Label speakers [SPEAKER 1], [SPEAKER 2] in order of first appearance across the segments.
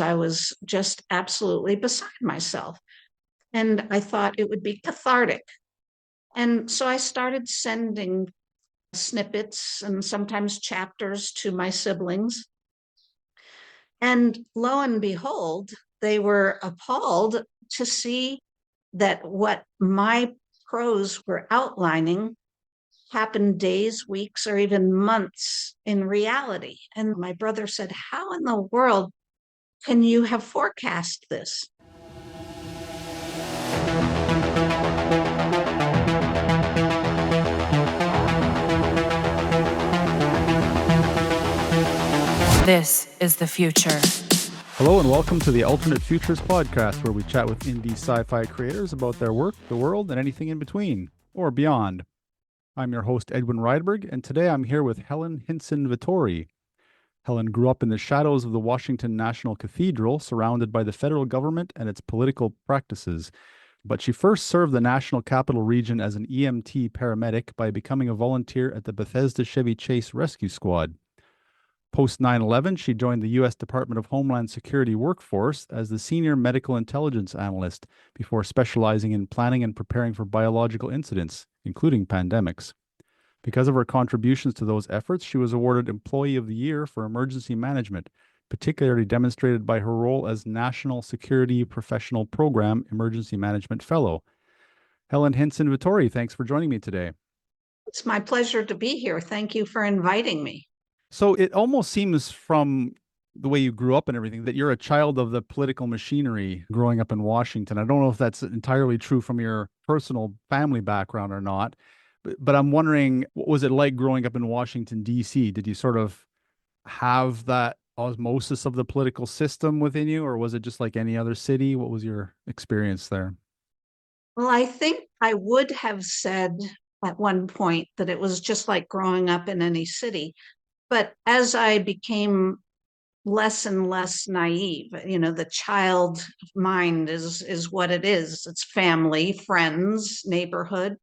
[SPEAKER 1] I was just absolutely beside myself. And I thought it would be cathartic. And so I started sending snippets and sometimes chapters to my siblings. And lo and behold, they were appalled to see that what my prose were outlining happened days, weeks, or even months in reality. And my brother said, "How in the world can you have forecast this?"
[SPEAKER 2] This is the future.
[SPEAKER 3] Hello and welcome to the Alternate Futures podcast, where we chat with indie sci-fi creators about their work, the world, and anything in between, or beyond. I'm your host, Edwin Rydberg, and today I'm here with Helen Hynson Vettori. Helen grew up in the shadows of the Washington National Cathedral, surrounded by the federal government and its political practices. But she first served the National Capital Region as an EMT paramedic by becoming a volunteer at the Bethesda Chevy Chase Rescue Squad. Post 9/11, she joined the U.S. Department of Homeland Security workforce as the Senior Medical Intelligence Analyst before specializing in planning and preparing for biological incidents, including pandemics. Because of her contributions to those efforts, she was awarded Employee of the Year for Emergency Management, particularly demonstrated by her role as National Security Professional Program Emergency Management Fellow. Helen Hynson Vettori, thanks for joining me today.
[SPEAKER 1] It's my pleasure to be here. Thank you for inviting me.
[SPEAKER 3] So it almost seems from the way you grew up and everything that you're a child of the political machinery growing up in Washington. I don't know if that's entirely true from your personal family background or not, but I'm wondering, what was it like growing up in Washington, D.C.? Did you sort of have that osmosis of the political system within you, or was it just like any other city? What was your experience there?
[SPEAKER 1] Well, I think I would have said at one point that it was just like growing up in any city. But as I became less and less naive, the child mind is what it is. It's family, friends, neighborhood.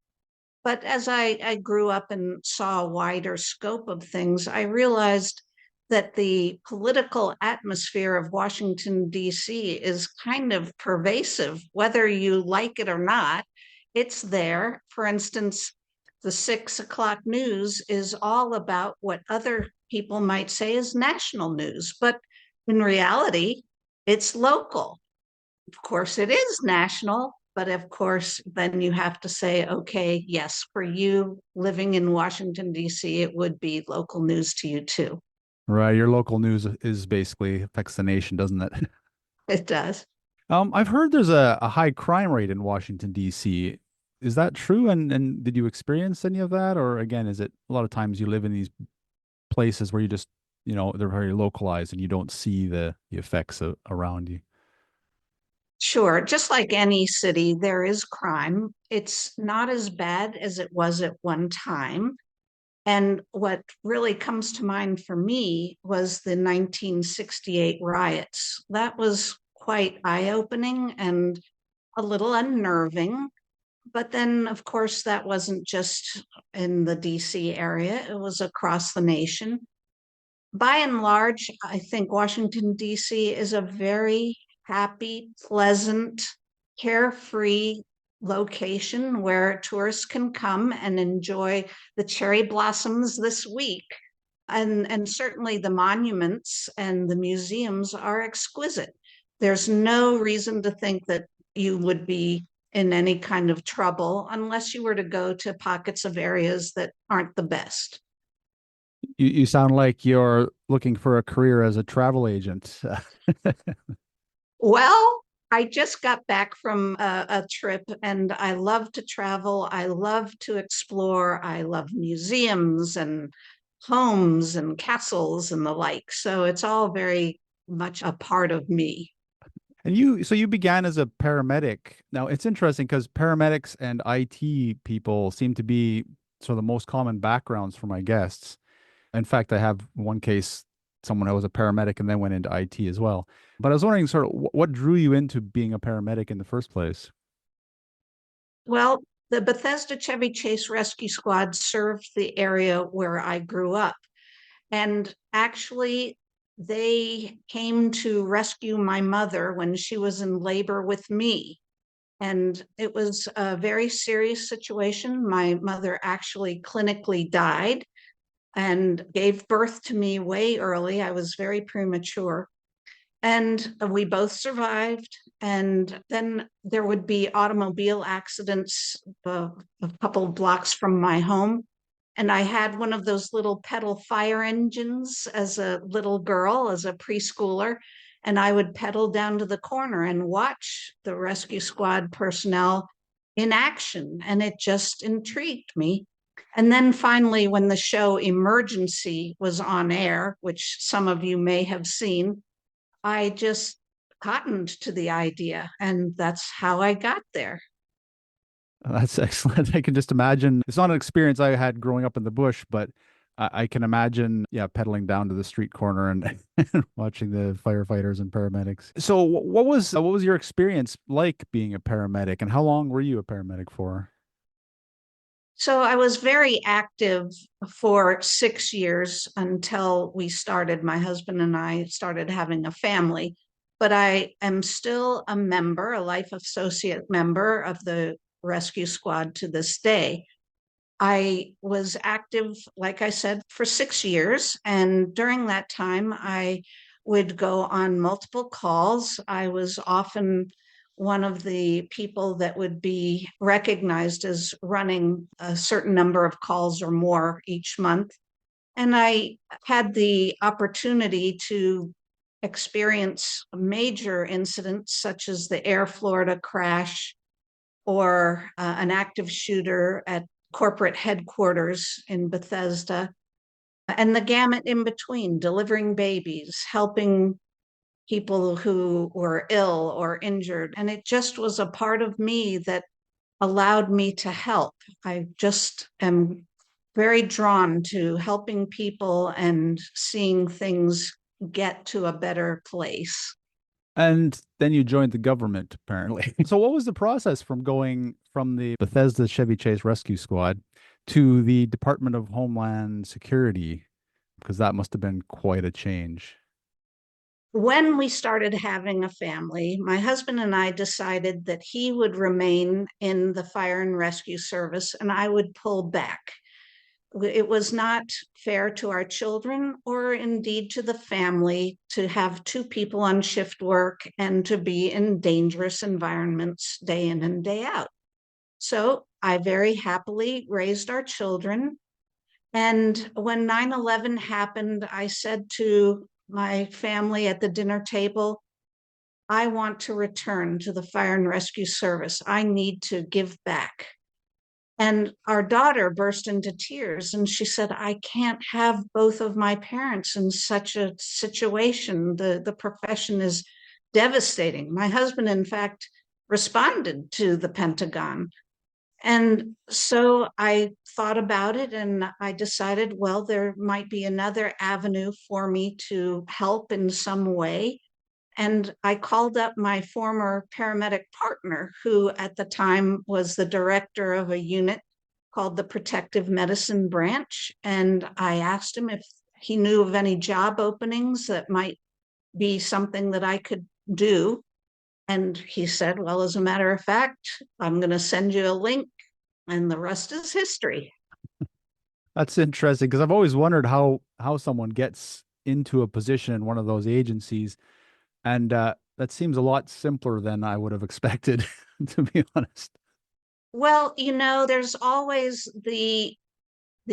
[SPEAKER 1] But as I grew up and saw a wider scope of things, I realized that the political atmosphere of Washington, D.C. is kind of pervasive, whether you like it or not. It's there. For instance, the 6 o'clock news is all about what other people might say is national news, but in reality, it's local. Of course, it is national, but of course, then you have to say, okay, yes, for you living in Washington, D.C., it would be local news to you too.
[SPEAKER 3] Right, your local news is basically affects the nation, doesn't it?
[SPEAKER 1] It does.
[SPEAKER 3] I've heard there's a high crime rate in Washington, D.C. Is that true? And did you experience any of that? Or again, is it a lot of times you live in these places where you just, they're very localized and you don't see the effects around you?
[SPEAKER 1] Sure. Just like any city, there is crime. It's not as bad as it was at one time. And what really comes to mind for me was the 1968 riots. That was quite eye-opening and a little unnerving. But then, of course, that wasn't just in the DC area, it was across the nation. By and large, I think Washington, D.C. is a very happy, pleasant, carefree location where tourists can come and enjoy the cherry blossoms this week. And certainly the monuments and the museums are exquisite. There's no reason to think that you would be in any kind of trouble unless you were to go to pockets of areas that aren't the best.
[SPEAKER 3] You sound like you're looking for a career as a travel agent.
[SPEAKER 1] Well, I just got back from a trip and I love to travel. I love to explore. I love museums and homes and castles and the like. So it's all very much a part of me.
[SPEAKER 3] And you began as a paramedic. Now it's interesting because paramedics and IT people seem to be sort of the most common backgrounds for my guests. In fact, I have one case, someone who was a paramedic and then went into IT as well. But I was wondering sort of what drew you into being a paramedic in the first place?
[SPEAKER 1] Well, the Bethesda Chevy Chase Rescue Squad served the area where I grew up. And actually, they came to rescue my mother when she was in labor with me. And it was a very serious situation. My mother actually clinically died and gave birth to me way early. I was very premature. And we both survived. And then there would be automobile accidents a couple of blocks from my home. And I had one of those little pedal fire engines as a little girl, as a preschooler. And I would pedal down to the corner and watch the rescue squad personnel in action. And it just intrigued me. And then finally, when the show Emergency was on air, which some of you may have seen, I just cottoned to the idea, and that's how I got there.
[SPEAKER 3] That's excellent. I can just imagine. It's not an experience I had growing up in the bush, but I can imagine, yeah, pedaling down to the street corner and, and watching the firefighters and paramedics. So, what was your experience like being a paramedic, and how long were you a paramedic for?
[SPEAKER 1] So I was very active for 6 years until my husband and I started having a family. But I am still a member, a life associate member of the rescue squad to this day. I was active, like I said, for 6 years. And during that time, I would go on multiple calls. I was often one of the people that would be recognized as running a certain number of calls or more each month. And I had the opportunity to experience major incidents such as the Air Florida crash or an active shooter at corporate headquarters in Bethesda, and the gamut in between, delivering babies, helping people who were ill or injured. And it just was a part of me that allowed me to help. I just am very drawn to helping people and seeing things get to a better place.
[SPEAKER 3] And then you joined the government, apparently. So, what was the process from going from the Bethesda Chevy Chase Rescue Squad to the Department of Homeland Security? Because that must have been quite a change.
[SPEAKER 1] When we started having a family, my husband and I decided that he would remain in the fire and rescue service and I would pull back. It was not fair to our children or indeed to the family to have two people on shift work and to be in dangerous environments day in and day out. So I very happily raised our children. And when 9/11 happened, I said to my family at the dinner table, I want to return to the fire and rescue service. I need to give back. And our daughter burst into tears and she said, I can't have both of my parents in such a situation. The profession is devastating. My husband, in fact, responded to the Pentagon. And so I thought about it and I decided, well, there might be another avenue for me to help in some way. And I called up my former paramedic partner, who at the time was the director of a unit called the Protective Medicine Branch. And I asked him if he knew of any job openings that might be something that I could do. And he said, well, as a matter of fact, I'm going to send you a link, and the rest is history.
[SPEAKER 3] That's interesting because I've always wondered how someone gets into a position in one of those agencies, and that seems a lot simpler than I would have expected, to be honest.
[SPEAKER 1] Well, there's always the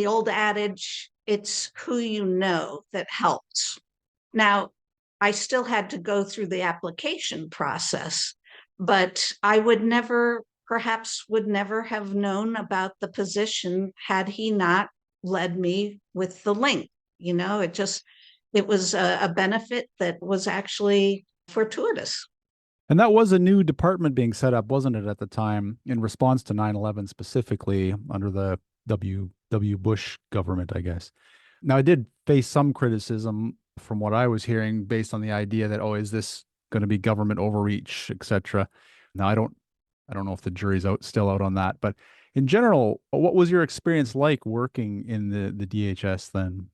[SPEAKER 1] old adage, it's who you know that helps. Now, I still had to go through the application process, but I perhaps would never have known about the position had he not led me with the link. It was a benefit that was actually fortuitous.
[SPEAKER 3] And that was a new department being set up, wasn't it, at the time, in response to 9/11 specifically under the W. Bush government, I guess. Now, I did face some criticism from what I was hearing based on the idea that, oh, is this going to be government overreach, etc. Now, I don't know if the jury's still out on that, but in general, what was your experience like working in the DHS then?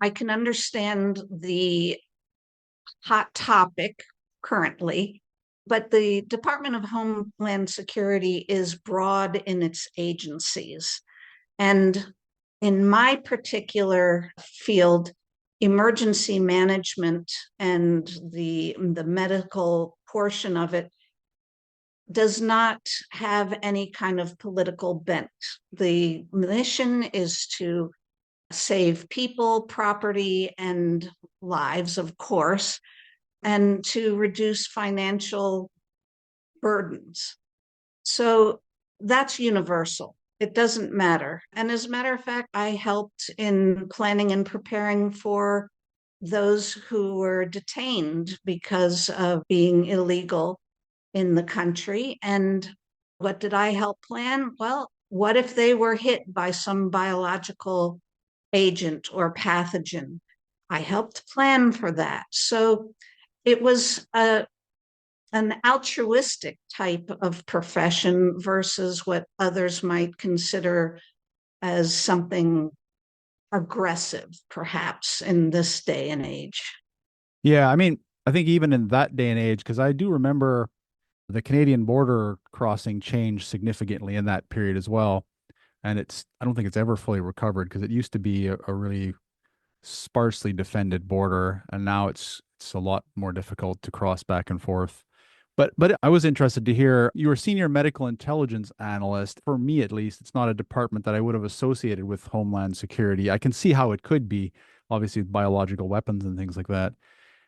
[SPEAKER 1] I can understand the hot topic currently, but the Department of Homeland Security is broad in its agencies. And in my particular field, emergency management and the medical portion of it does not have any kind of political bent. The mission is to save people, property, and lives, of course, and to reduce financial burdens. So that's universal. It doesn't matter. And as a matter of fact, I helped in planning and preparing for those who were detained because of being illegal in the country. And what did I help plan? Well, what if they were hit by some biological agent or pathogen? I helped plan for that. So it was an altruistic type of profession versus what others might consider as something aggressive, perhaps, in this day and age.
[SPEAKER 3] Yeah, I mean, I think even in that day and age, because I do remember the Canadian border crossing changed significantly in that period as well. And I don't think it's ever fully recovered because it used to be a really sparsely defended border, and now it's a lot more difficult to cross back and forth. But I was interested to hear you were senior medical intelligence analyst. For me, at least, it's not a department that I would have associated with Homeland Security. I can see how it could be, obviously, with biological weapons and things like that.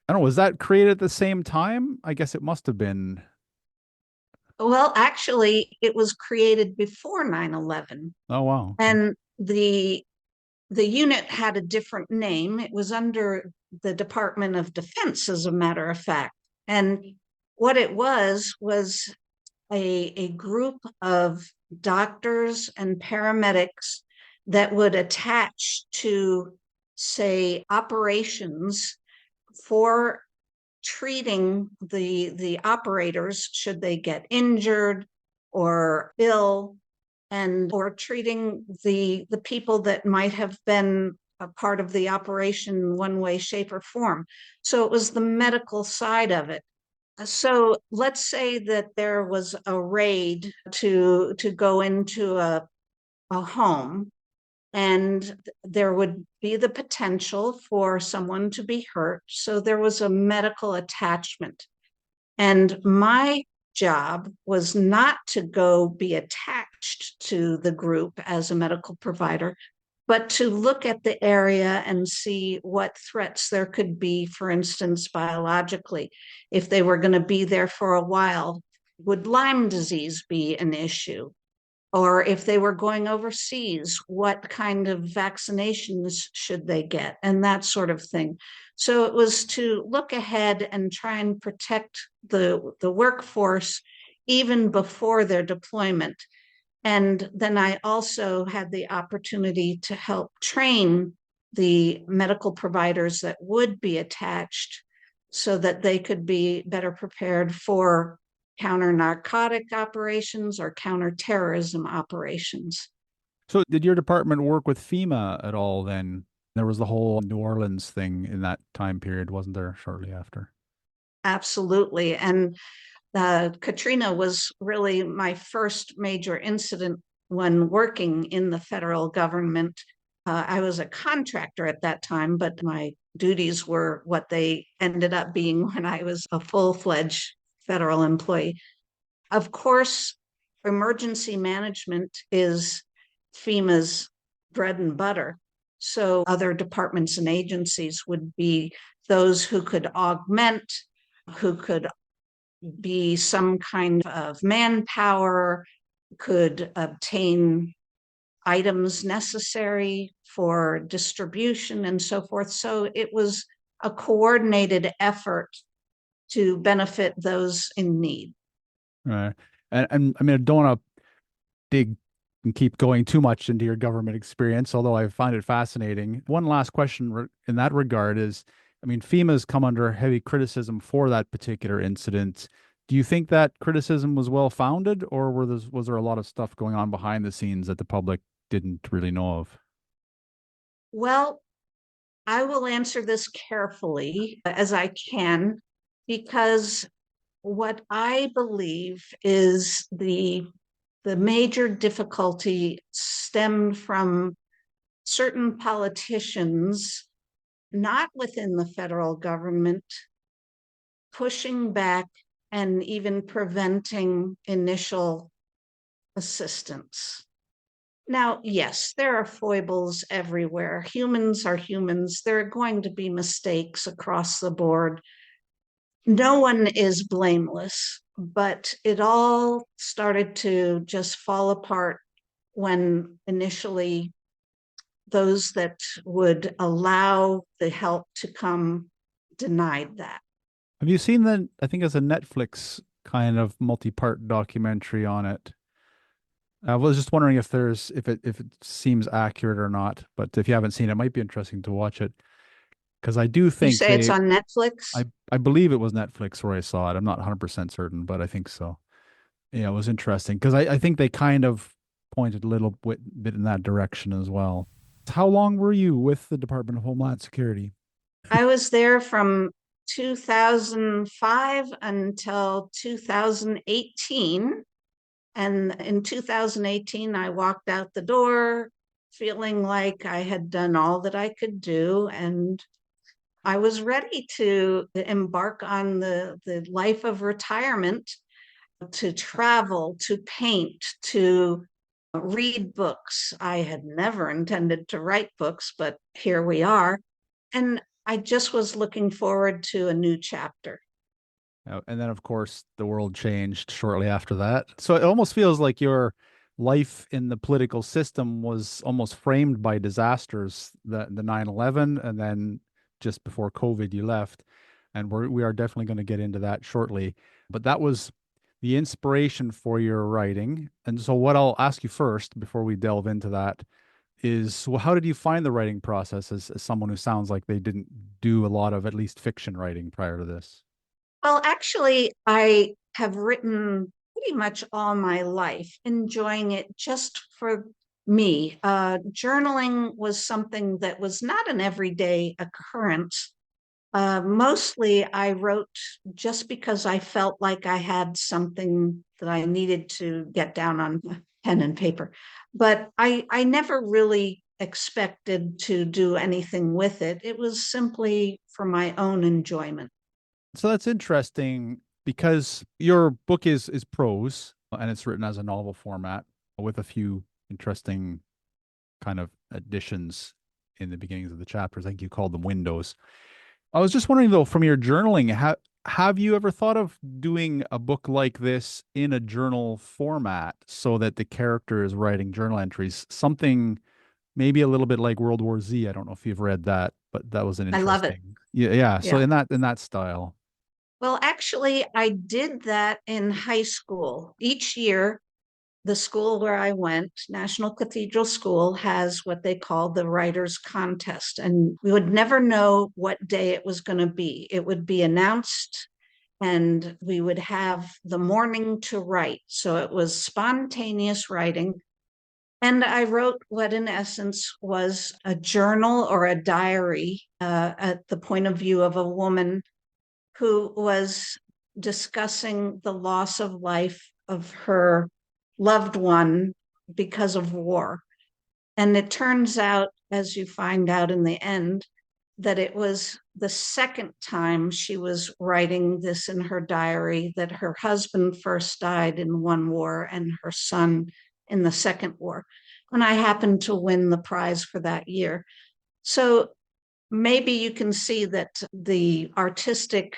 [SPEAKER 3] I don't know, was that created at the same time? I guess it must have been.
[SPEAKER 1] Well, actually, it was created before 9/11,
[SPEAKER 3] Oh, wow. Okay.
[SPEAKER 1] and the unit had a different name. It was under the Department of Defense, as a matter of fact. And what it was a group of doctors and paramedics that would attach to, say, operations for treating the operators should they get injured or ill, and or treating the people that might have been a part of the operation in one way, shape, or form. So it was the medical side of it. So let's say that there was a raid to go into a home, and there would be the potential for someone to be hurt. So there was a medical attachment. And my job was not to go be attached to the group as a medical provider, but to look at the area and see what threats there could be, for instance, biologically. If they were going to be there for a while, would Lyme disease be an issue? Or if they were going overseas, what kind of vaccinations should they get, and that sort of thing. So it was to look ahead and try and protect the workforce even before their deployment. And then I also had the opportunity to help train the medical providers that would be attached so that they could be better prepared for counter narcotic operations or counterterrorism operations.
[SPEAKER 3] So did your department work with FEMA at all then? There was the whole New Orleans thing in that time period, wasn't there, shortly after?
[SPEAKER 1] Absolutely. And Katrina was really my first major incident when working in the federal government. I was a contractor at that time, but my duties were what they ended up being when I was a full-fledged federal employee. Of course, emergency management is FEMA's bread and butter. So other departments and agencies would be those who could augment, who could be some kind of manpower, could obtain items necessary for distribution and so forth. So it was a coordinated effort to benefit those in need.
[SPEAKER 3] Right. And I mean, I don't want to dig and keep going too much into your government experience, although I find it fascinating. One last question in that regard is, I mean, FEMA's come under heavy criticism for that particular incident. Do you think that criticism was well founded, or was there a lot of stuff going on behind the scenes that the public didn't really know of?
[SPEAKER 1] Well, I will answer this carefully as I can, because what I believe is the major difficulty stemmed from certain politicians, not within the federal government, pushing back and even preventing initial assistance. Now, yes, there are foibles everywhere. Humans are humans. There are going to be mistakes across the board. No one is blameless, but it all started to just fall apart when initially those that would allow the help to come denied that.
[SPEAKER 3] Have you seen the, I think it's a Netflix kind of multi-part documentary on it? I was just wondering if it seems accurate or not, but if you haven't seen it, it might be interesting to watch it because I do
[SPEAKER 1] You
[SPEAKER 3] think
[SPEAKER 1] say it's on Netflix?
[SPEAKER 3] I believe it was Netflix where I saw it. I'm not 100% certain, but I think so. Yeah, it was interesting because I think they kind of pointed a little bit in that direction as well. How long were you with the Department of Homeland Security?
[SPEAKER 1] I was there from 2005 until 2018. And in 2018, I walked out the door feeling like I had done all that I could do. And I was ready to embark on the life of retirement, to travel, to paint, to read books. I had never intended to write books, but here we are. And I just was looking forward to a new chapter.
[SPEAKER 3] And then, of course, the world changed shortly after that. So it almost feels like your life in the political system was almost framed by disasters, the 9/11, and then just before COVID, you left. And we are definitely going to get into that shortly. But that was the inspiration for your writing. And so, what I'll ask you first before we delve into that is, well, how did you find the writing process as someone who sounds like they didn't do a lot of at least fiction writing prior to this?
[SPEAKER 1] Well, actually, I have written pretty much all my life, enjoying it just for me. Journaling was something that was not an everyday occurrence. Mostly, I wrote just because I felt like I had something that I needed to get down on pen and paper. But I never really expected to do anything with it. It was simply for my own enjoyment.
[SPEAKER 3] So that's interesting because your book is prose and it's written as a novel format with a few interesting kind of additions in the beginnings of the chapters. I think you called them windows. I was just wondering though, from your journaling, have you ever thought of doing a book like this in a journal format so that the character is writing journal entries, something maybe a little bit like World War Z? I don't know if you've read that, but that was an
[SPEAKER 1] I love it.
[SPEAKER 3] interesting. Yeah, yeah. So
[SPEAKER 1] Yeah.
[SPEAKER 3] in that style.
[SPEAKER 1] Well, actually, I did that in high school. Each year, the school where I went, National Cathedral School, has what they call the Writers' Contest. And we would never know what day it was going to be. It would be announced, and we would have the morning to write. So it was spontaneous writing. And I wrote what, in essence, was a journal or a diary at the point of view of a woman who was discussing the loss of life of her loved one because of war. And it turns out, as you find out in the end, that it was the second time she was writing this in her diary, that her husband first died in one war and her son in the second war. And I happened to win the prize for that year. So maybe you can see that the artistic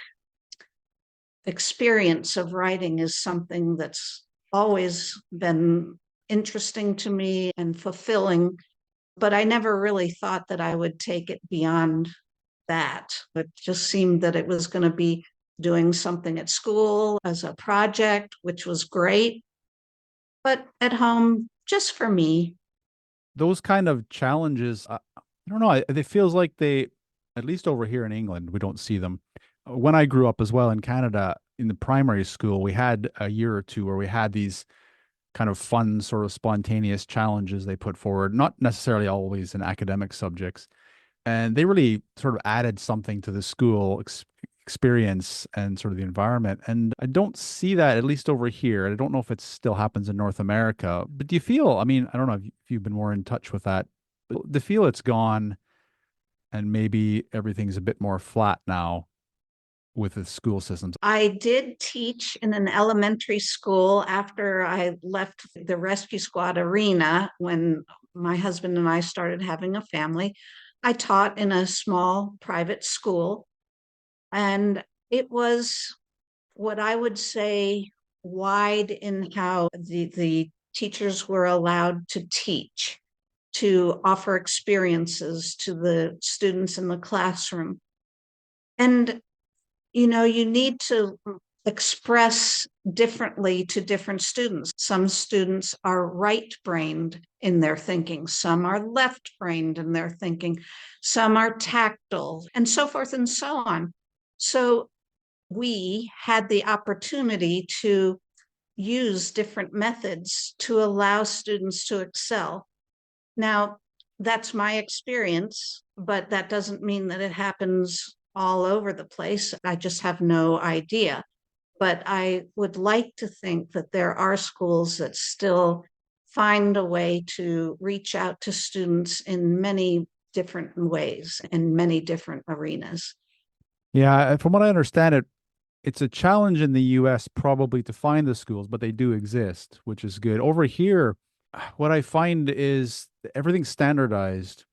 [SPEAKER 1] experience of writing is something that's always been interesting to me and fulfilling, but I never really thought that I would take it beyond that. It just seemed that it was going to be doing something at school as a project, which was great, but at home, just for me.
[SPEAKER 3] Those kind of challenges, I don't know, it feels like they, at least over here in England, we don't see them. When I grew up as well in Canada, in the primary school, we had a year or two where we had these kind of fun, sort of spontaneous challenges they put forward, not necessarily always in academic subjects. and they really sort of added something to the school experience and sort of the environment. And I don't see that, at least over here. I don't know if it still happens in North America, but do you feel, I mean, I don't know if you've been more in touch with that, but do you feel it's gone and maybe everything's a bit more flat now with the school systems?
[SPEAKER 1] I did teach in an elementary school after I left the rescue squad arena when my husband and I started having a family. I taught in a small private school, and it was what I would say wide in how the teachers were allowed to teach, to offer experiences to the students in the classroom. And you need to express differently to different students. Some students are right-brained in their thinking, some are left-brained in their thinking, some are tactile, and so forth and so on. So we had the opportunity to use different methods to allow students to excel. Now, that's my experience, but that doesn't mean that it happens all over the place. I just have no idea. But I would like to think that there are schools that still find a way to reach out to students in many different ways, in many different arenas.
[SPEAKER 3] Yeah, from what I understand it's a challenge in the US probably to find the schools, but they do exist, which is good. Over here, what I find is everything's standardized.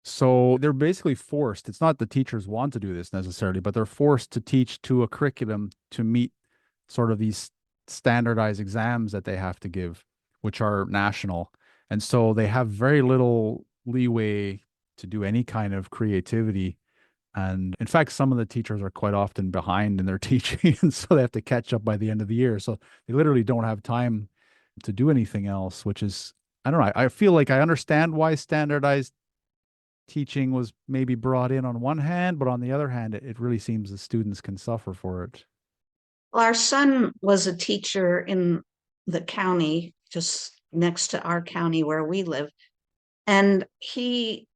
[SPEAKER 3] So they're basically forced. It's not the teachers want to do this necessarily, but they're forced to teach to a curriculum to meet sort of these standardized exams that they have to give, which are national. And so they have very little leeway to do any kind of creativity. And in fact, some of the teachers are quite often behind in their teaching, and so they have to catch up by the end of the year. So they literally don't have time to do anything else, which is, I don't know. I feel like I understand why standardized teaching was maybe brought in on one hand, but on the other hand, it really seems the students can suffer for it.
[SPEAKER 1] Well, our son was a teacher in the county just next to our county where we live, and he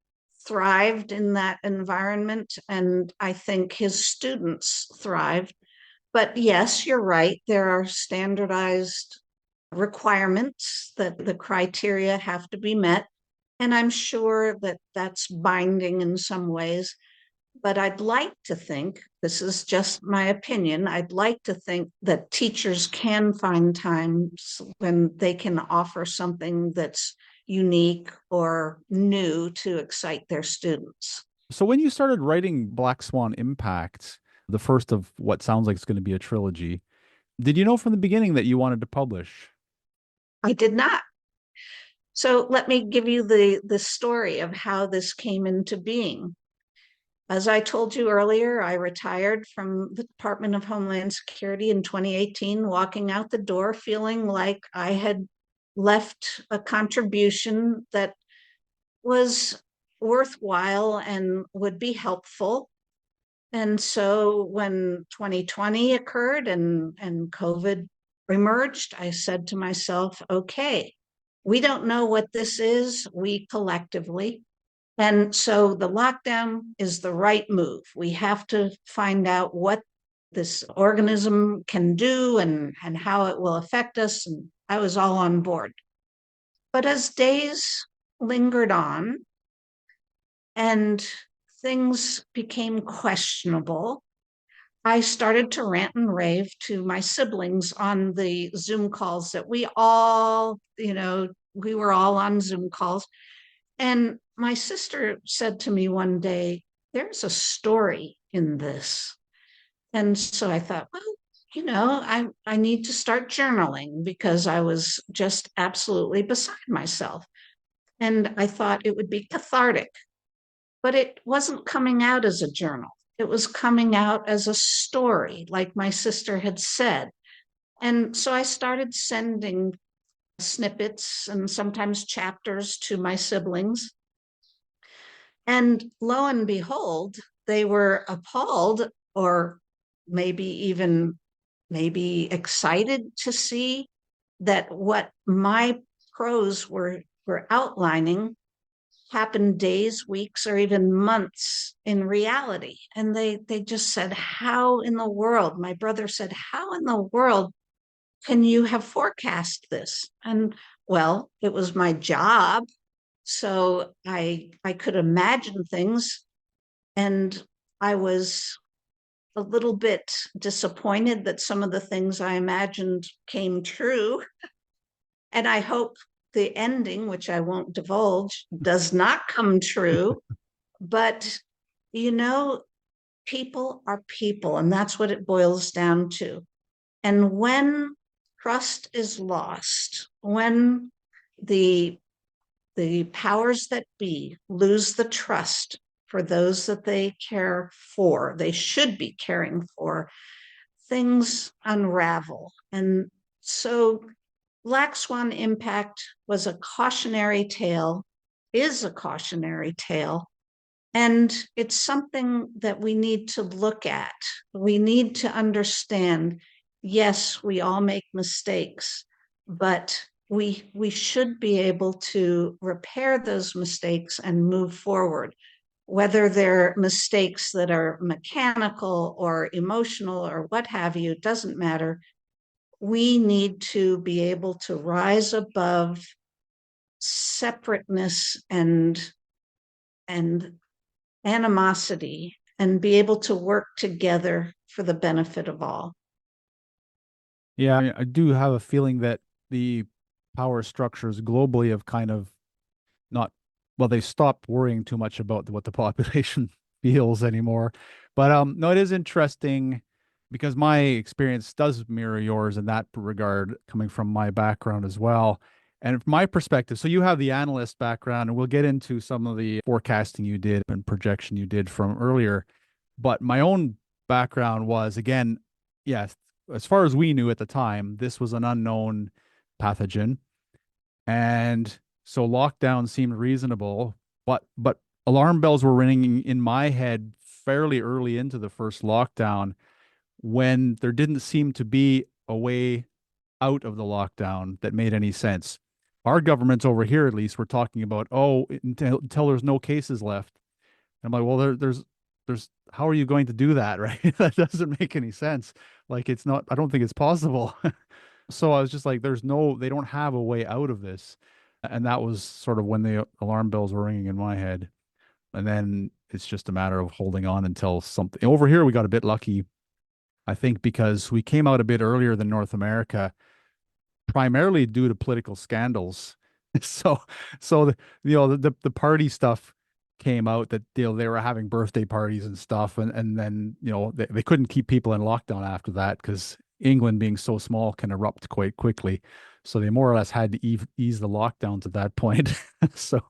[SPEAKER 1] thrived in that environment. And I think his students thrived. But yes, you're right. There are standardized requirements that the criteria have to be met. And I'm sure that that's binding in some ways. But I'd like to think, this is just my opinion, I'd like to think that teachers can find times when they can offer something that's unique or new to excite their students.
[SPEAKER 3] So when you started writing Black Swan Impact, the first of what sounds like it's going to be a trilogy, did you know from the beginning that you wanted to publish?
[SPEAKER 1] I did not. So let me give you the story of how this came into being. As I told you earlier, I retired from the Department of Homeland Security in 2018, walking out the door feeling like I had left a contribution that was worthwhile and would be helpful. And so when 2020 occurred and COVID emerged, I said to myself, okay, we don't know what this is, we collectively. And so the lockdown is the right move. We have to find out what this organism can do and how it will affect us. And I was all on board. But as days lingered on and things became questionable, I started to rant and rave to my siblings on the Zoom calls that we were all on Zoom calls. And my sister said to me one day, there's a story in this. And so I thought, well, I need to start journaling because I was just absolutely beside myself. And I thought it would be cathartic, but it wasn't coming out as a journal. It was coming out as a story, like my sister had said. And so I started sending snippets and sometimes chapters to my siblings. And lo and behold, they were appalled or maybe excited to see that what my prose were outlining happen days, weeks, or even months in reality. And they just said, how in the world? My brother said, how in the world can you have forecast this? And well, it was my job. So I could imagine things. And I was a little bit disappointed that some of the things I imagined came true. And I hope the ending, which I won't divulge, does not come true. But, you know, people are people, and that's what it boils down to. And when trust is lost, when the the powers that be lose the trust for those that they care for, they should be caring for, things unravel. And so Black Swan Impact was a cautionary tale, is a cautionary tale, and it's something that we need to look at. We need to understand, yes, we all make mistakes, but we should be able to repair those mistakes and move forward. Whether they're mistakes that are mechanical or emotional or what have you, it doesn't matter. We need to be able to rise above separateness and animosity and be able to work together for the benefit of all.
[SPEAKER 3] Yeah, I mean, I do have a feeling that the power structures globally have kind of not, well, they stopped worrying too much about what the population feels anymore. But no, it is interesting because my experience does mirror yours in that regard, coming from my background as well. And from my perspective, so you have the analyst background, and we'll get into some of the forecasting you did and projection you did from earlier. But my own background was, again, yes, as far as we knew at the time, this was an unknown pathogen. And so lockdown seemed reasonable, but alarm bells were ringing in my head fairly early into the first lockdown when there didn't seem to be a way out of the lockdown that made any sense. Our governments over here, at least, were talking about, oh, until there's no cases left. And I'm like, well, there's, how are you going to do that, right? That doesn't make any sense. Like, it's not, I don't think it's possible. So I was just like, they don't have a way out of this. And that was sort of when the alarm bells were ringing in my head. And then it's just a matter of holding on until something. Over here, we got a bit lucky, I think, because we came out a bit earlier than North America, primarily due to political scandals. So, so the party stuff came out that they were having birthday parties and stuff, and then they couldn't keep people in lockdown after that because England, being so small, can erupt quite quickly. So they more or less had to ease the lockdowns at that point. So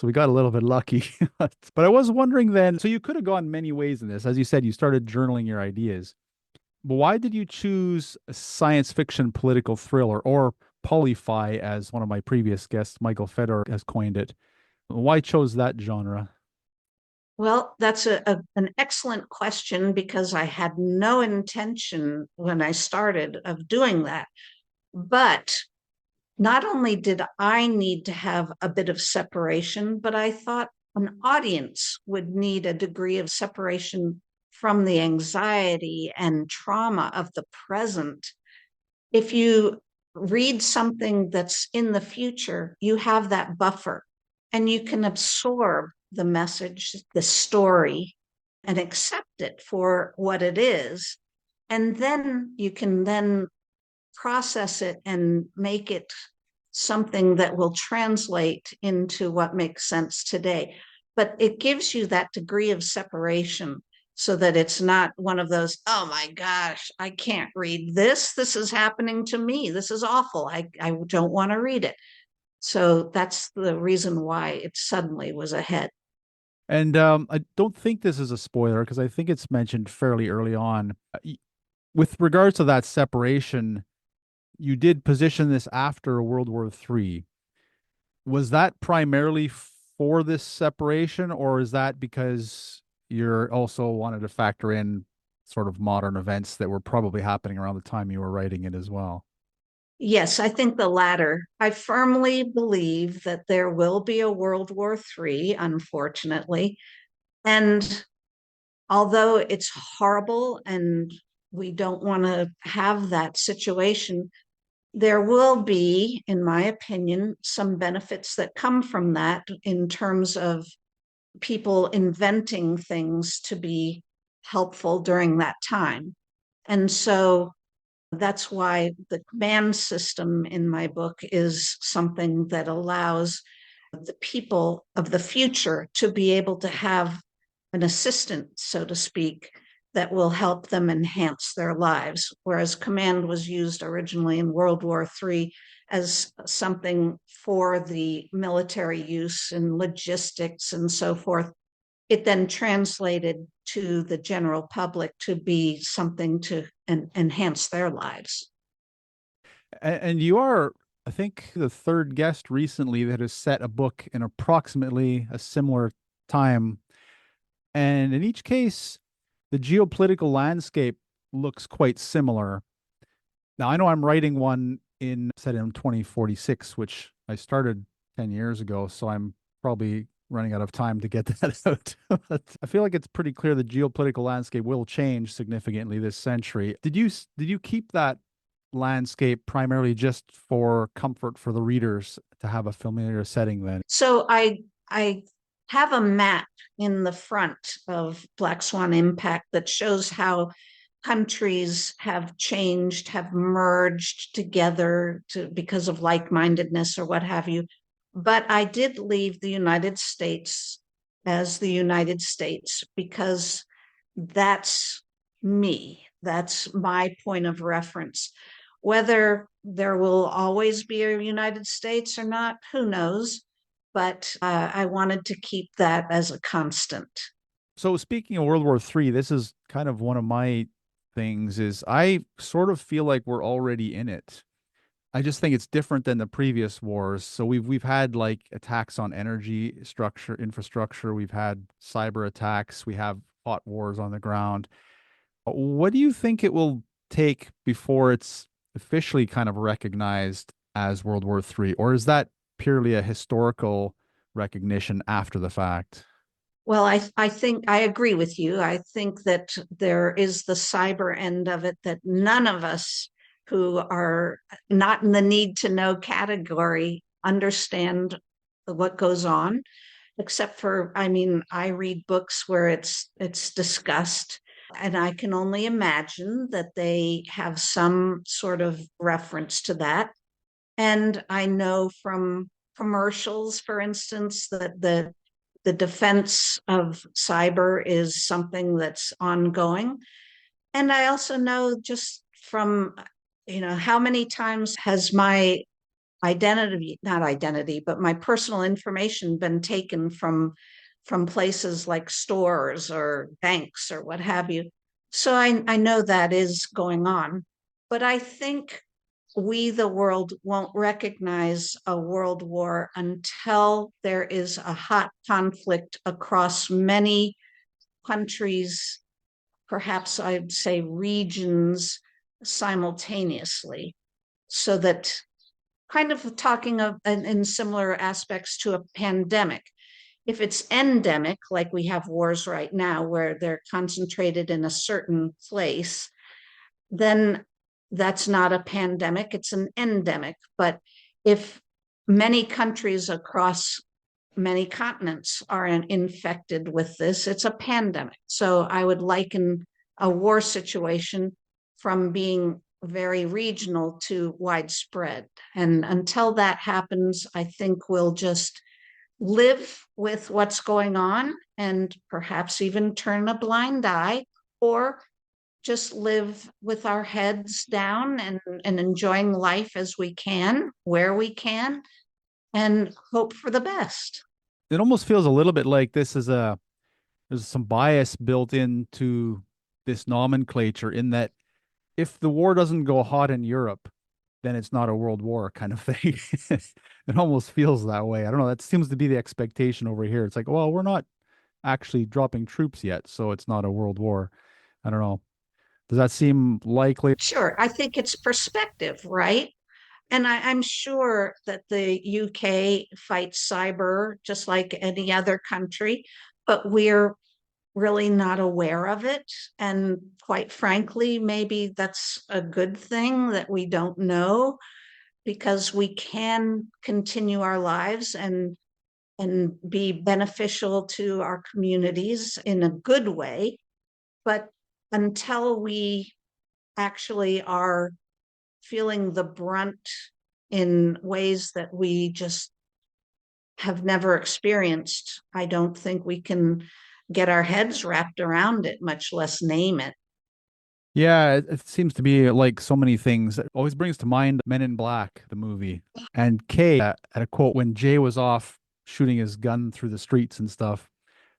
[SPEAKER 3] we got a little bit lucky. But I was wondering then, so you could have gone many ways in this. As you said, you started journaling your ideas. But why did you choose a science fiction political thriller, or poli-fi, as one of my previous guests, Michael Fedor, has coined it? Why chose that genre?
[SPEAKER 1] Well, that's an excellent question because I had no intention when I started of doing that. But not only did I need to have a bit of separation, but I thought an audience would need a degree of separation from the anxiety and trauma of the present. If you read something that's in the future, you have that buffer and you can absorb the message, the story, and accept it for what it is. And then you can then process it and make it something that will translate into what makes sense today. But it gives you that degree of separation so that it's not one of those, oh my gosh, I can't read this. This is happening to me. This is awful. I don't want to read it. So that's the reason why it suddenly was ahead.
[SPEAKER 3] And I don't think this is a spoiler because I think it's mentioned fairly early on. With regards to that separation, you did position this after World War III. Was that primarily for this separation, or is that because you're also wanted to factor in sort of modern events that were probably happening around the time you were writing it as well?
[SPEAKER 1] Yes, I think the latter. I firmly believe that there will be a World War III, unfortunately. And although it's horrible and we don't want to have that situation, there will be, in my opinion, some benefits that come from that in terms of people inventing things to be helpful during that time. And so that's why the command system in my book is something that allows the people of the future to be able to have an assistant, so to speak, that will help them enhance their lives. Whereas command was used originally in World War III as something for the military use and logistics and so forth. It then translated to the general public to be something to enhance their lives.
[SPEAKER 3] And you are, I think, the third guest recently that has set a book in approximately a similar time. And in each case, the geopolitical landscape looks quite similar. Now, I know I'm writing one set in 2046, which I started 10 years ago, so I'm probably running out of time to get that out. But I feel like it's pretty clear the geopolitical landscape will change significantly this century. Did you keep that landscape primarily just for comfort for the readers to have a familiar setting then?
[SPEAKER 1] So I have a map in the front of Black Swan Impact that shows how countries have changed, have merged together because of like-mindedness or what have you. But I did leave the United States as the United States because that's me. That's my point of reference. Whether there will always be a United States or not, who knows? But I wanted to keep that as a constant.
[SPEAKER 3] So speaking of World War III, this is kind of one of my things is I sort of feel like we're already in it. I just think it's different than the previous wars. So we've had like attacks on energy structure, infrastructure, we've had cyber attacks, we have hot wars on the ground. What do you think it will take before it's officially kind of recognized as World War III? Or is that purely a historical recognition after the fact?
[SPEAKER 1] Well, I think I agree with you. I think that there is the cyber end of it that none of us who are not in the need to know category understand what goes on, except for, I mean, I read books where it's discussed, and I can only imagine that they have some sort of reference to that. And I know from commercials, for instance, that the defense of cyber is something that's ongoing. And I also know just from, how many times has my identity, not identity, but my personal information been taken from places like stores or banks or what have you. So I know that is going on. But I think we, the world, won't recognize a world war until there is a hot conflict across many countries, perhaps I'd say regions simultaneously, so that kind of talking of in similar aspects to a pandemic. If it's endemic, like we have wars right now where they're concentrated in a certain place, then that's not a pandemic, it's an endemic. But if many countries across many continents are infected with this, it's a pandemic. So I would liken a war situation from being very regional to widespread. And until that happens, I think we'll just live with what's going on and perhaps even turn a blind eye, or just live with our heads down and enjoying life as we can, where we can, and hope for the best.
[SPEAKER 3] It almost feels a little bit like there's some bias built into this nomenclature in that if the war doesn't go hot in Europe, then it's not a world war kind of thing. It almost feels that way. I don't know. That seems to be the expectation over here. It's like, well, we're not actually dropping troops yet, so it's not a world war. I don't know. Does that seem likely?
[SPEAKER 1] Sure, I think it's perspective, right? And I'm sure that the UK fights cyber just like any other country, but we're really not aware of it. And quite frankly, maybe that's a good thing that we don't know, because we can continue our lives and be beneficial to our communities in a good way. But until we actually are feeling the brunt in ways that we just have never experienced, I don't think we can get our heads wrapped around it, much less name it.
[SPEAKER 3] Yeah, it seems to be like so many things. It always brings to mind Men in Black, the movie. And Kay had a quote when Jay was off shooting his gun through the streets and stuff.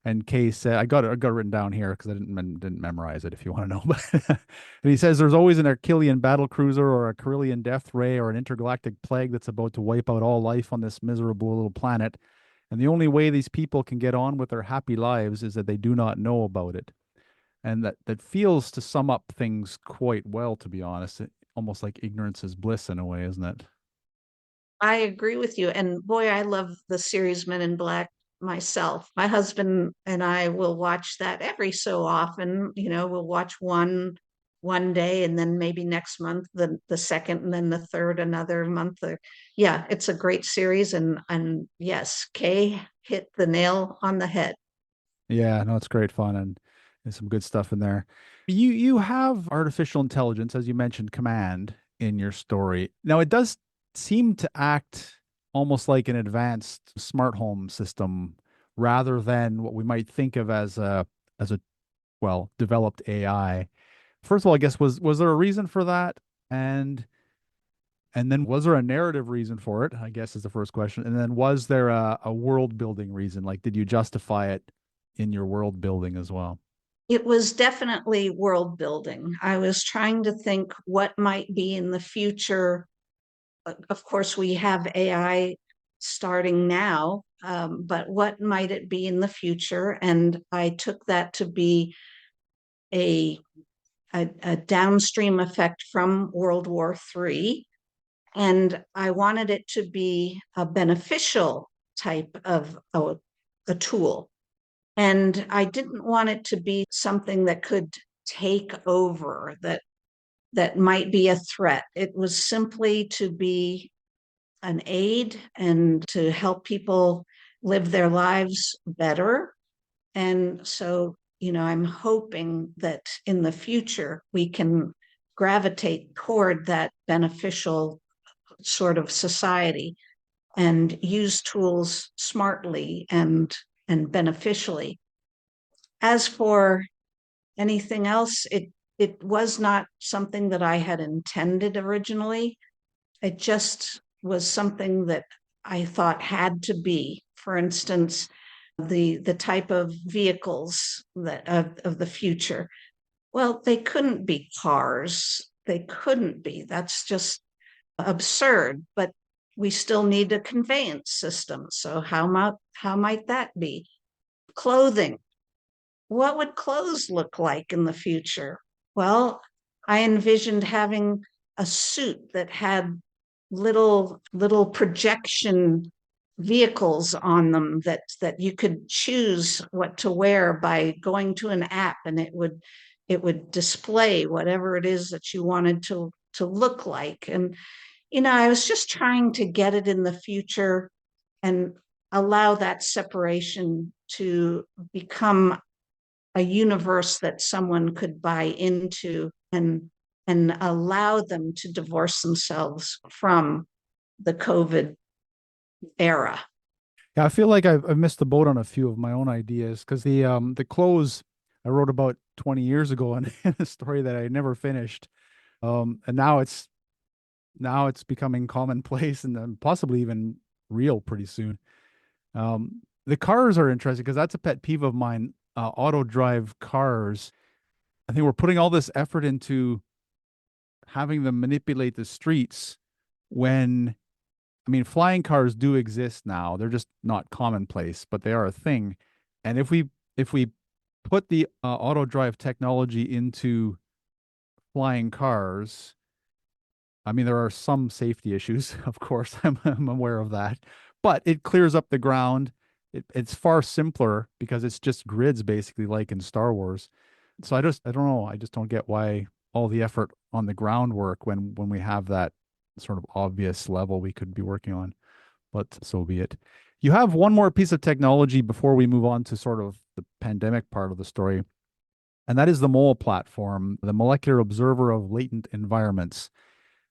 [SPEAKER 3] And Kay said, I got it written down here because I didn't memorize it if you want to know. But and he says there's always an Achillean battle cruiser or a Carillion death ray or an intergalactic plague that's about to wipe out all life on this miserable little planet. And the only way these people can get on with their happy lives is that they do not know about it. And that feels to sum up things quite well, to be honest. Almost like ignorance is bliss in a way, isn't it?
[SPEAKER 1] I agree with you. And boy, I love the series Men in Black myself. My husband and I will watch that every so often. We'll watch one day, and then maybe next month the second, and then the third another month. Yeah, it's a great series, and yes, Kay hit the nail on the head.
[SPEAKER 3] Yeah, no, it's great fun and there's some good stuff in there. You have artificial intelligence, as you mentioned, command in your story. Now it does seem to act almost like an advanced smart home system rather than what we might think of as a well developed AI. First of all, I guess was there a reason for that? And and then was there a narrative reason for it? I guess is the first question. And then was there a world building reason? Like, did you justify it in your world building as well?
[SPEAKER 1] It was definitely world building. I was trying to think what might be in the future. Of course, we have AI starting now, but what might it be in the future? And I took that to be a, a downstream effect from World War III. And I wanted it to be a beneficial type of a tool. And I didn't want it to be something that could take over, that might be a threat. It was simply to be an aid and to help people live their lives better. And so, I'm hoping that in the future we can gravitate toward that beneficial sort of society and use tools smartly and beneficially. As for anything else, it was not something that I had intended originally. It just was something that I thought had to be. For instance, the type of vehicles that of the future. Well, they couldn't be cars. They couldn't be. That's just absurd. But we still need a conveyance system. So how might that be? Clothing. What would clothes look like in the future? Well, I envisioned having a suit that had little projection vehicles on them that you could choose what to wear by going to an app, and it would display whatever it is that you wanted to look like. And I was just trying to get it in the future and allow that separation to become a universe that someone could buy into, and allow them to divorce themselves from the COVID era.
[SPEAKER 3] Yeah, I feel like I've missed the boat on a few of my own ideas because the clothes I wrote about 20 years ago in, in a story that I never finished. And now it's becoming commonplace and then possibly even real pretty soon. The cars are interesting because that's a pet peeve of mine. Auto drive cars. I think we're putting all this effort into having them manipulate the streets when, I mean, flying cars do exist now. They're just not commonplace, but they are a thing. And if we put the auto drive technology into flying cars, I mean, there are some safety issues, of course, I'm aware of that, but it clears up the ground. It's far simpler because it's just grids basically like in Star Wars. So I don't know. I just don't get why all the effort on the groundwork when we have that sort of obvious level we could be working on, but so be it. You have one more piece of technology before we move on to sort of the pandemic part of the story, and that is the MOLE platform, the Molecular Observer of Latent Environments.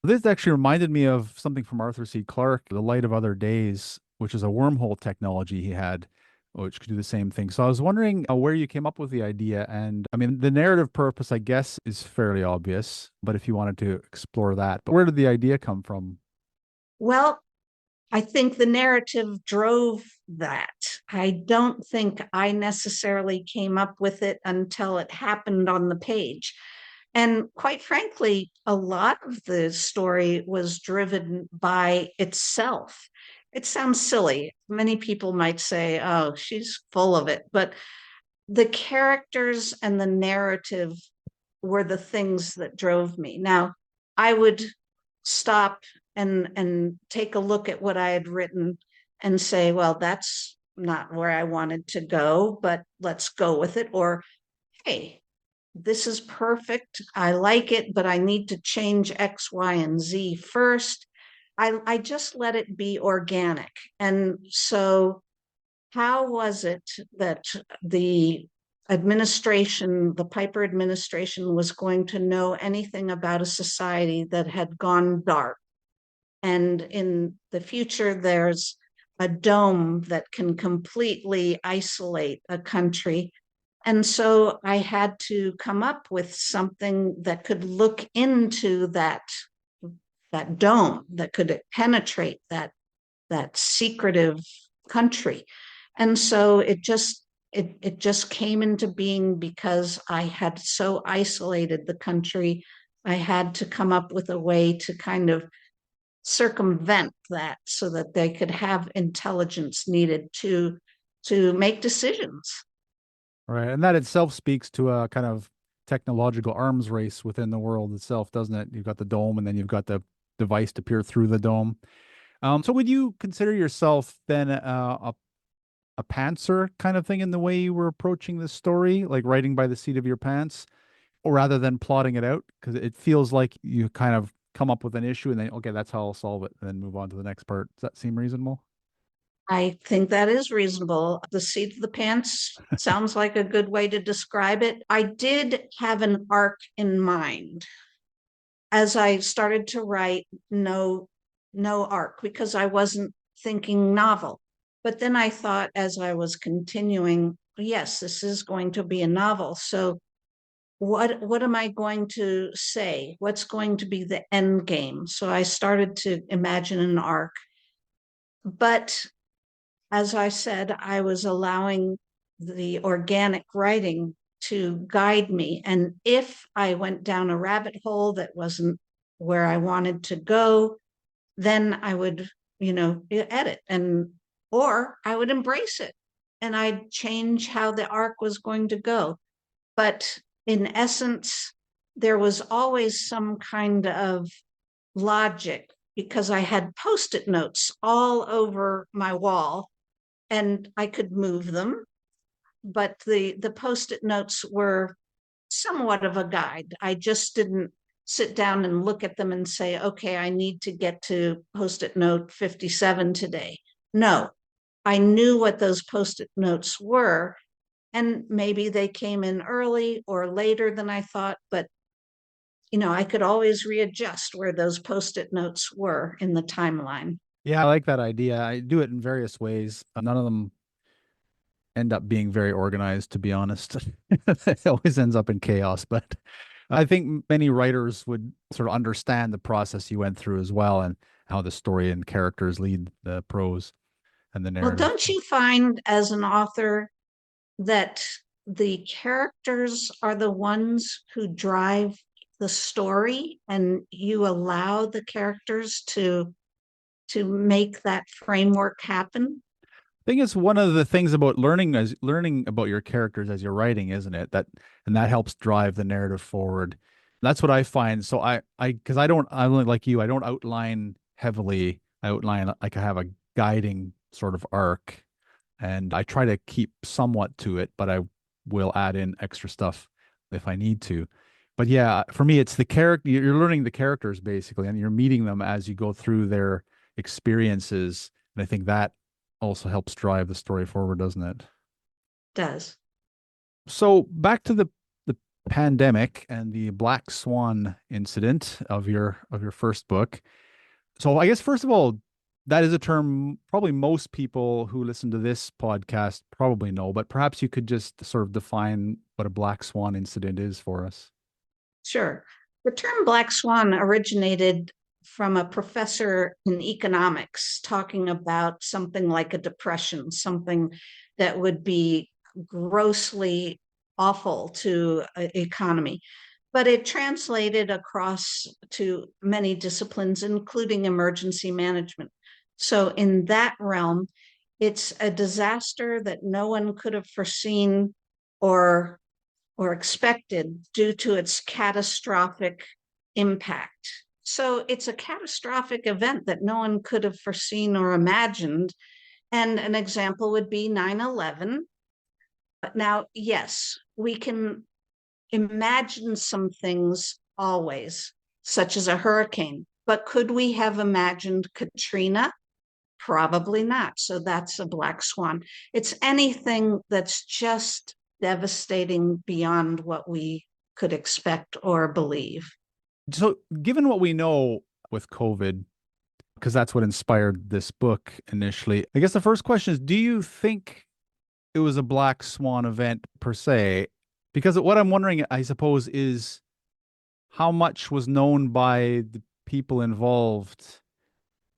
[SPEAKER 3] This actually reminded me of something from Arthur C. Clarke, The Light of Other Days, which is a wormhole technology he had, which could do the same thing. So I was wondering where you came up with the idea. And I mean, the narrative purpose, I guess, is fairly obvious, but if you wanted to explore that, but where did the idea come from?
[SPEAKER 1] Well, I think the narrative drove that. I don't think I necessarily came up with it until it happened on the page. And quite frankly, a lot of the story was driven by itself. It sounds silly. Many people might say, oh, she's full of it. But the characters and the narrative were the things that drove me. Now, I would stop and take a look at what I had written and say, well, that's not where I wanted to go, but let's go with it. Or, hey, this is perfect. I like it, but I need to change X, Y, and Z first. I just let it be organic. And so, how was it that the administration, the Piper administration, was going to know anything about a society that had gone dark? And in the future, there's a dome that can completely isolate a country. And so I had to come up with something that could look into that dome, that could penetrate that secretive country. And so it just came into being because I had so isolated the country. I had to come up with a way to kind of circumvent that so that they could have intelligence needed to make decisions.
[SPEAKER 3] Right. And that itself speaks to a kind of technological arms race within the world itself, doesn't it? You've got the dome and then you've got the device to peer through the dome. So would you consider yourself then a pantser kind of thing in the way you were approaching this story, like writing by the seat of your pants, or rather than plotting it out? Because it feels like you kind of come up with an issue and then, okay, that's how I'll solve it, and then move on to the next part. Does that seem reasonable?
[SPEAKER 1] I think that is reasonable. The seat of the pants sounds like a good way to describe it. I did have an arc in mind as I started to write. No arc, because I wasn't thinking novel. But then I thought, as I was continuing, yes, this is going to be a novel. So what am I going to say? What's going to be the end game? So I started to imagine an arc. But as I said, I was allowing the organic writing to guide me. And if I went down a rabbit hole that wasn't where I wanted to go, then I would, edit, and or I would embrace it and I'd change how the arc was going to go. But in essence, there was always some kind of logic because I had post-it notes all over my wall and I could move them, but the post-it notes were somewhat of a guide. I just didn't sit down and look at them and say, okay, I need to get to post-it note 57 today. No, I knew what those post-it notes were, and maybe they came in early or later than I thought, but I could always readjust where those post-it notes were in the timeline.
[SPEAKER 3] Yeah, I like that idea. I do it in various ways. None of them end up being very organized, to be honest. It always ends up in chaos, but I think many writers would sort of understand the process you went through as well and how the story and characters lead the prose and the
[SPEAKER 1] Well,
[SPEAKER 3] narrative.
[SPEAKER 1] don't you find as an author that the characters are the ones who drive the story and you allow the characters to make that framework happen?
[SPEAKER 3] I think it's one of the things about learning about your characters as you're writing, isn't it? And that helps drive the narrative forward. That's what I find. So because I'm like you, I don't outline heavily. I outline like I have a guiding sort of arc, and I try to keep somewhat to it, but I will add in extra stuff if I need to. But yeah, for me, it's the character. You're learning the characters basically, and you're meeting them as you go through their experiences. And I think that also helps drive the story forward, doesn't it?
[SPEAKER 1] Does.
[SPEAKER 3] So back to the pandemic and the Black Swan incident of your first book. So I guess first of all, that is a term probably most people who listen to this podcast probably know, but perhaps you could just sort of define what a Black Swan incident is for us.
[SPEAKER 1] Sure. The term Black Swan originated from a professor in economics talking about something like a depression, something that would be grossly awful to an economy. But it translated across to many disciplines, including emergency management. So, in that realm, it's a disaster that no one could have foreseen or expected due to its catastrophic impact. So it's a catastrophic event that no one could have foreseen or imagined. And an example would be 9/11. But now, yes, we can imagine some things always, such as a hurricane. But could we have imagined Katrina? Probably not. So that's a black swan. It's anything that's just devastating beyond what we could expect or believe.
[SPEAKER 3] So given what we know with COVID, because that's what inspired this book initially, I guess the first question is, do you think it was a Black Swan event per se? Because what I'm wondering, I suppose, is how much was known by the people involved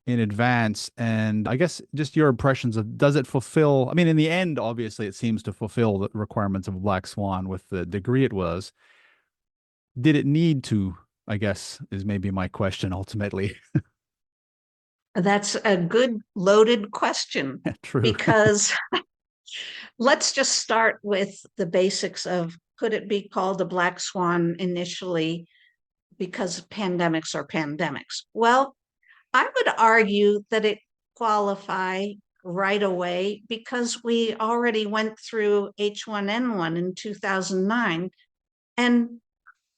[SPEAKER 3] in advance, and I guess just your impressions of, does it fulfill, I mean, in the end obviously it seems to fulfill the requirements of Black Swan with the degree it was. Did it need to, I guess, is maybe my question ultimately.
[SPEAKER 1] That's a good loaded question
[SPEAKER 3] True.
[SPEAKER 1] because let's just start with the basics of, could it be called a black swan initially because pandemics are pandemics? Well, I would argue that it qualify right away because we already went through H1N1 in 2009 and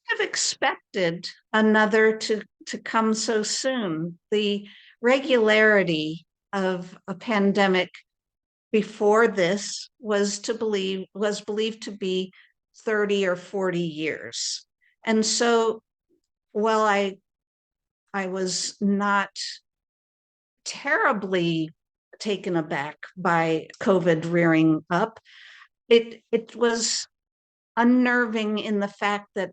[SPEAKER 1] have expected another to come so soon. The regularity of a pandemic before this was believed to be 30 or 40 years. And so while I was not terribly taken aback by COVID rearing up, it was unnerving in the fact that,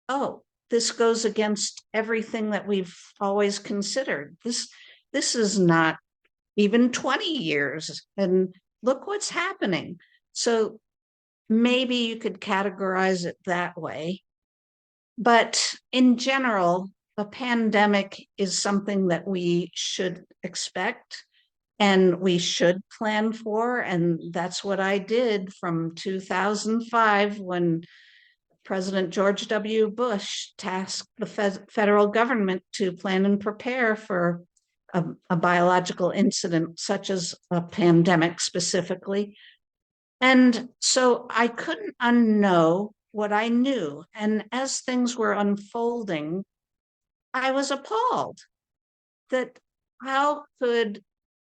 [SPEAKER 1] oh, this goes against everything that we've always considered. This is not even 20 years, and look what's happening. So maybe you could categorize it that way. But in general, a pandemic is something that we should expect and we should plan for. And that's what I did from 2005 when President George W. Bush tasked the federal government to plan and prepare for a biological incident, such as a pandemic specifically. And so I couldn't unknow what I knew. And as things were unfolding, I was appalled that how could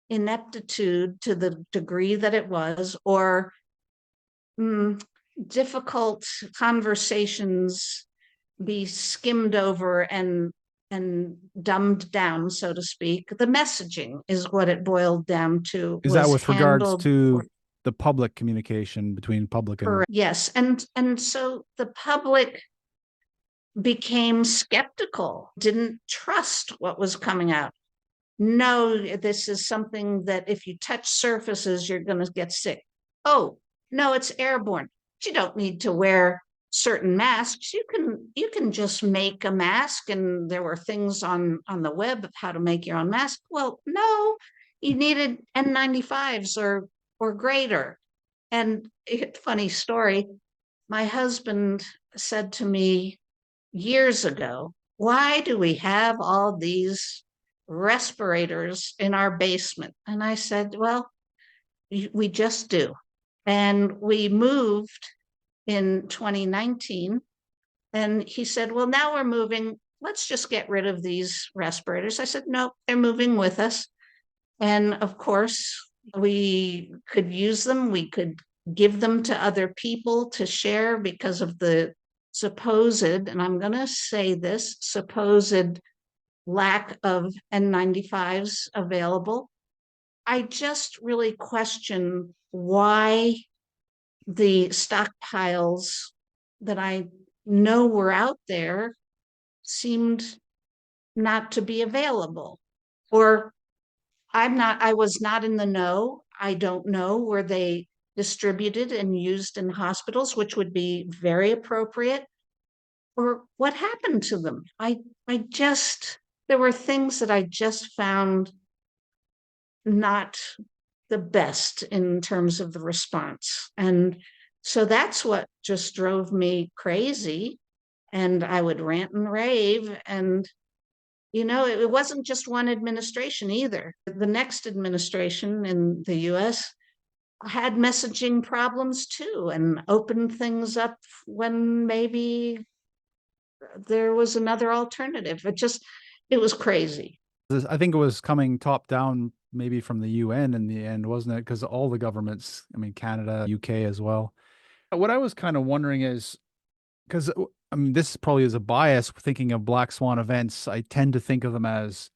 [SPEAKER 1] ineptitude to the degree that it was, or difficult conversations be skimmed over and dumbed down, so to speak. The messaging is what it boiled down to,
[SPEAKER 3] Is that
[SPEAKER 1] was
[SPEAKER 3] with regards
[SPEAKER 1] handled
[SPEAKER 3] to the public communication between public and?
[SPEAKER 1] correct. Yes, and so the public became skeptical, didn't trust what was coming out. No, this is something that if you touch surfaces, you're going to get sick. Oh, no, it's airborne. You don't need to wear certain masks. You can just make a mask, and there were things on the web of how to make your own mask. Well, no, you needed N95s or greater. And funny story, my husband said to me, years ago, why do we have all these respirators in our basement? And I said, well, we just do. And we moved in 2019. And he said, well, now we're moving. Let's just get rid of these respirators. I said, no, they're moving with us. And of course, we could use them. We could give them to other people to share because of the supposed, and I'm going to say this, supposed lack of N95s available. I just really question why the stockpiles that I know were out there seemed not to be available. Or I was not in the know. I don't know. Were they distributed and used in hospitals, which would be very appropriate? Or what happened to them? I just, there were things that I just found not the best in terms of the response. And so that's what just drove me crazy. And I would rant and rave. And, it wasn't just one administration either. The next administration in the US had messaging problems too and opened things up when maybe there was another alternative. It was crazy.
[SPEAKER 3] I think it was coming top down, maybe from the UN in the end, wasn't it? Because all the governments, I mean, Canada, UK as well. What I was kind of wondering is, because I mean, this probably is a bias thinking of Black Swan events. I tend to think of them as,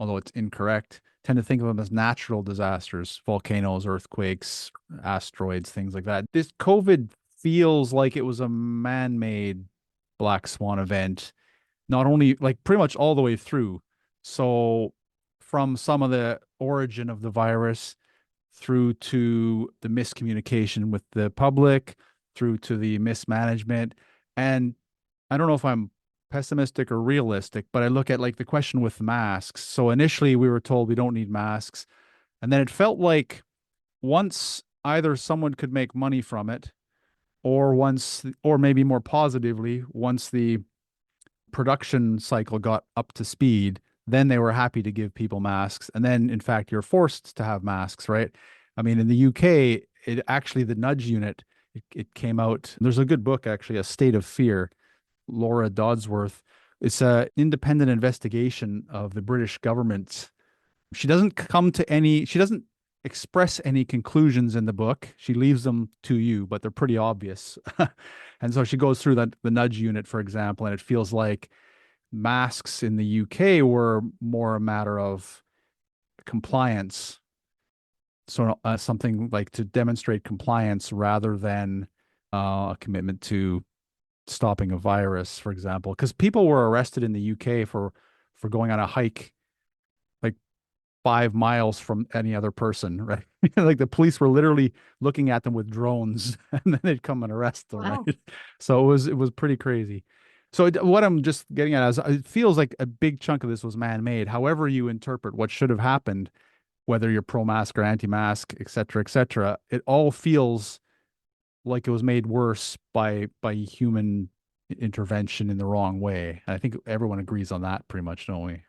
[SPEAKER 3] although it's incorrect, tend to think of them as natural disasters, volcanoes, earthquakes, asteroids, things like that. This COVID feels like it was a man-made Black Swan event, not only like pretty much all the way through. So from some of the origin of the virus through to the miscommunication with the public, through to the mismanagement. And I don't know if I'm pessimistic or realistic, but I look at like the question with masks. So initially we were told we don't need masks. And then it felt like once either someone could make money from it, or maybe more positively, once the production cycle got up to speed, then they were happy to give people masks. And then, in fact, you're forced to have masks, right? I mean, in the UK, the nudge unit, it came out. There's a good book, actually, A State of Fear, Laura Dodsworth. It's an independent investigation of the British government. She doesn't express any conclusions in the book. She leaves them to you, but they're pretty obvious. And so she goes through the nudge unit, for example, and it feels like masks in the UK were more a matter of compliance. So something like to demonstrate compliance rather than a commitment to stopping a virus, for example. Because people were arrested in the UK for going on a hike like 5 miles from any other person, right? Like the police were literally looking at them with drones, and then they'd come and arrest them,
[SPEAKER 1] Wow.
[SPEAKER 3] right? So it was pretty crazy. So what I'm just getting at is it feels like a big chunk of this was man-made. However you interpret what should have happened, whether you're pro-mask or anti-mask, et cetera, it all feels like it was made worse by human intervention in the wrong way. And I think everyone agrees on that pretty much, don't we?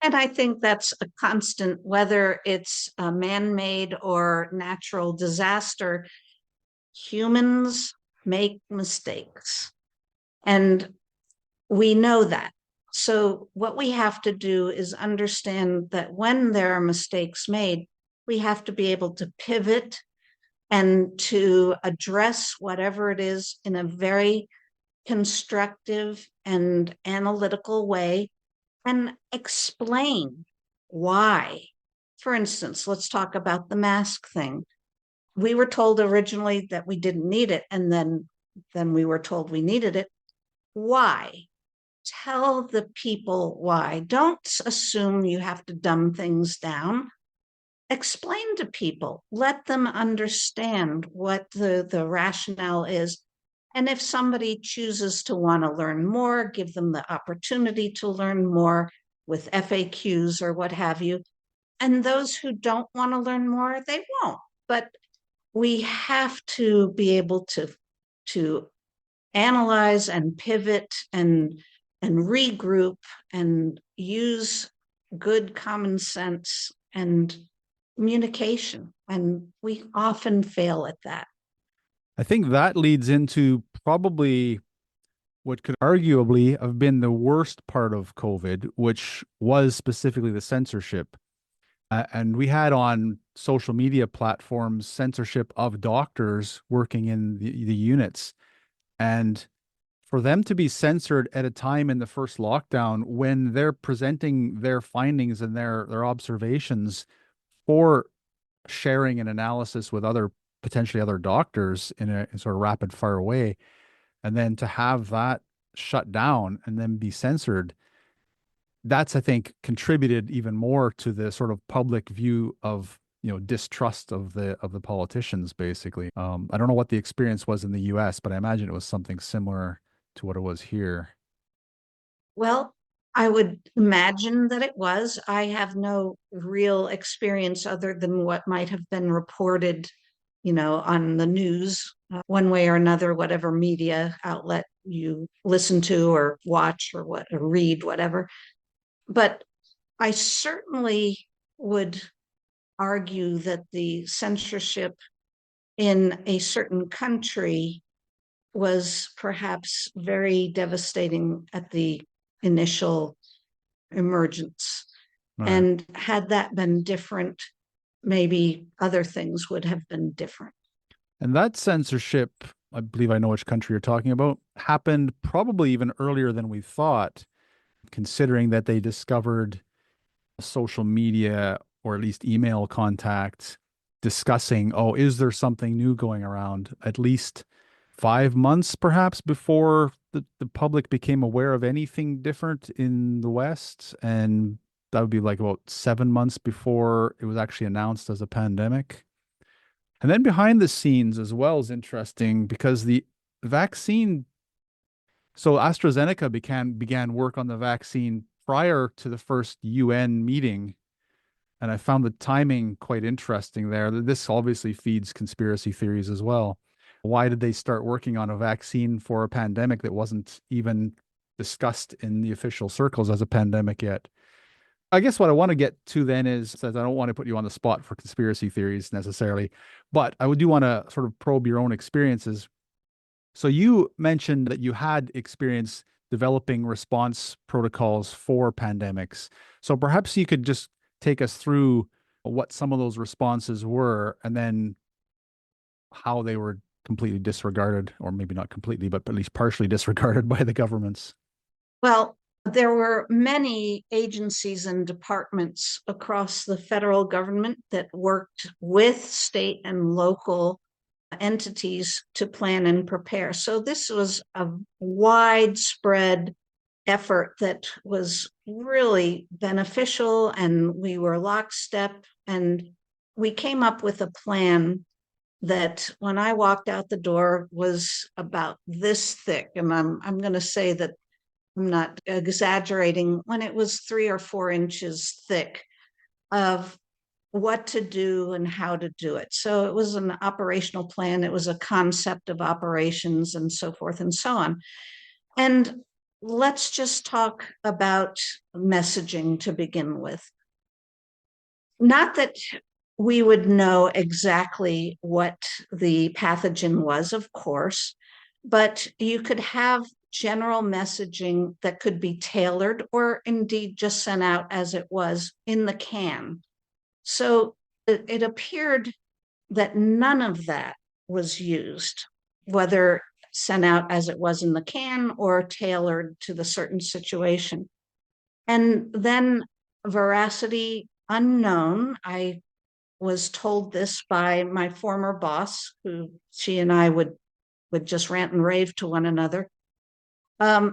[SPEAKER 1] And I think that's a constant, whether it's a man-made or natural disaster, humans make mistakes. And we know that. So what we have to do is understand that when there are mistakes made, we have to be able to pivot and to address whatever it is in a very constructive and analytical way and explain why. For instance, let's talk about the mask thing. We were told originally that we didn't need it, and then we were told we needed it. Why? Tell the people why. Don't assume you have to dumb things down. Explain to people. Let them understand what the rationale is. And if somebody chooses to want to learn more, give them the opportunity to learn more with FAQs or what have you. And those who don't want to learn more, they won't. But we have to be able to analyze and pivot and regroup and use good common sense and communication. And we often fail at that.
[SPEAKER 3] I think that leads into probably what could arguably have been the worst part of COVID, which was specifically the censorship. And we had on social media platforms censorship of doctors working in the units. And for them to be censored at a time in the first lockdown when they're presenting their findings and their observations for sharing an analysis with potentially other doctors in a sort of rapid fire way, and then to have that shut down and then be censored, that's, I think, contributed even more to the sort of public view of, distrust of the politicians, basically. I don't know what the experience was in the US, but I imagine it was something similar to what it was here.
[SPEAKER 1] Well, I would imagine that it was. I have no real experience other than what might have been reported, on the news, one way or another, whatever media outlet you listen to or watch or read, whatever. But I certainly would argue that the censorship in a certain country was perhaps very devastating at the initial emergence.
[SPEAKER 3] Right.
[SPEAKER 1] And had that been different, maybe other things would have been different.
[SPEAKER 3] And that censorship, I believe I know which country you're talking about, happened probably even earlier than we thought, considering that they discovered social media or at least email contacts discussing, oh, is there something new going around, at least 5 months perhaps before the public became aware of anything different in the West. And that would be like about 7 months before it was actually announced as a pandemic. And then behind the scenes as well is interesting because the vaccine, so AstraZeneca began work on the vaccine prior to the first UN meeting. And I found the timing quite interesting there. This obviously feeds conspiracy theories as well. Why did they start working on a vaccine for a pandemic that wasn't even discussed in the official circles as a pandemic yet? I guess what I want to get to then is, I don't want to put you on the spot for conspiracy theories necessarily, but I do want to sort of probe your own experiences. So you mentioned that you had experience developing response protocols for pandemics. So perhaps you could just take us through what some of those responses were and then how they were completely disregarded, or maybe not completely, but at least partially disregarded by the governments.
[SPEAKER 1] Well, there were many agencies and departments across the federal government that worked with state and local entities to plan and prepare. So this was a widespread effort that was really beneficial, and we were lockstep, and we came up with a plan that when I walked out the door was about this thick. And I'm going to say that I'm not exaggerating, when it was 3 or 4 inches thick of what to do and how to do it. So it was an operational plan. It was a concept of operations and so forth and so on. And let's just talk about messaging to begin with. Not that we would know exactly what the pathogen was, of course, but you could have general messaging that could be tailored or indeed just sent out as it was in the can. So it appeared that none of that was used, whether sent out as it was in the can or tailored to the certain situation. And then veracity unknown. I was told this by my former boss, who she and I would just rant and rave to one another,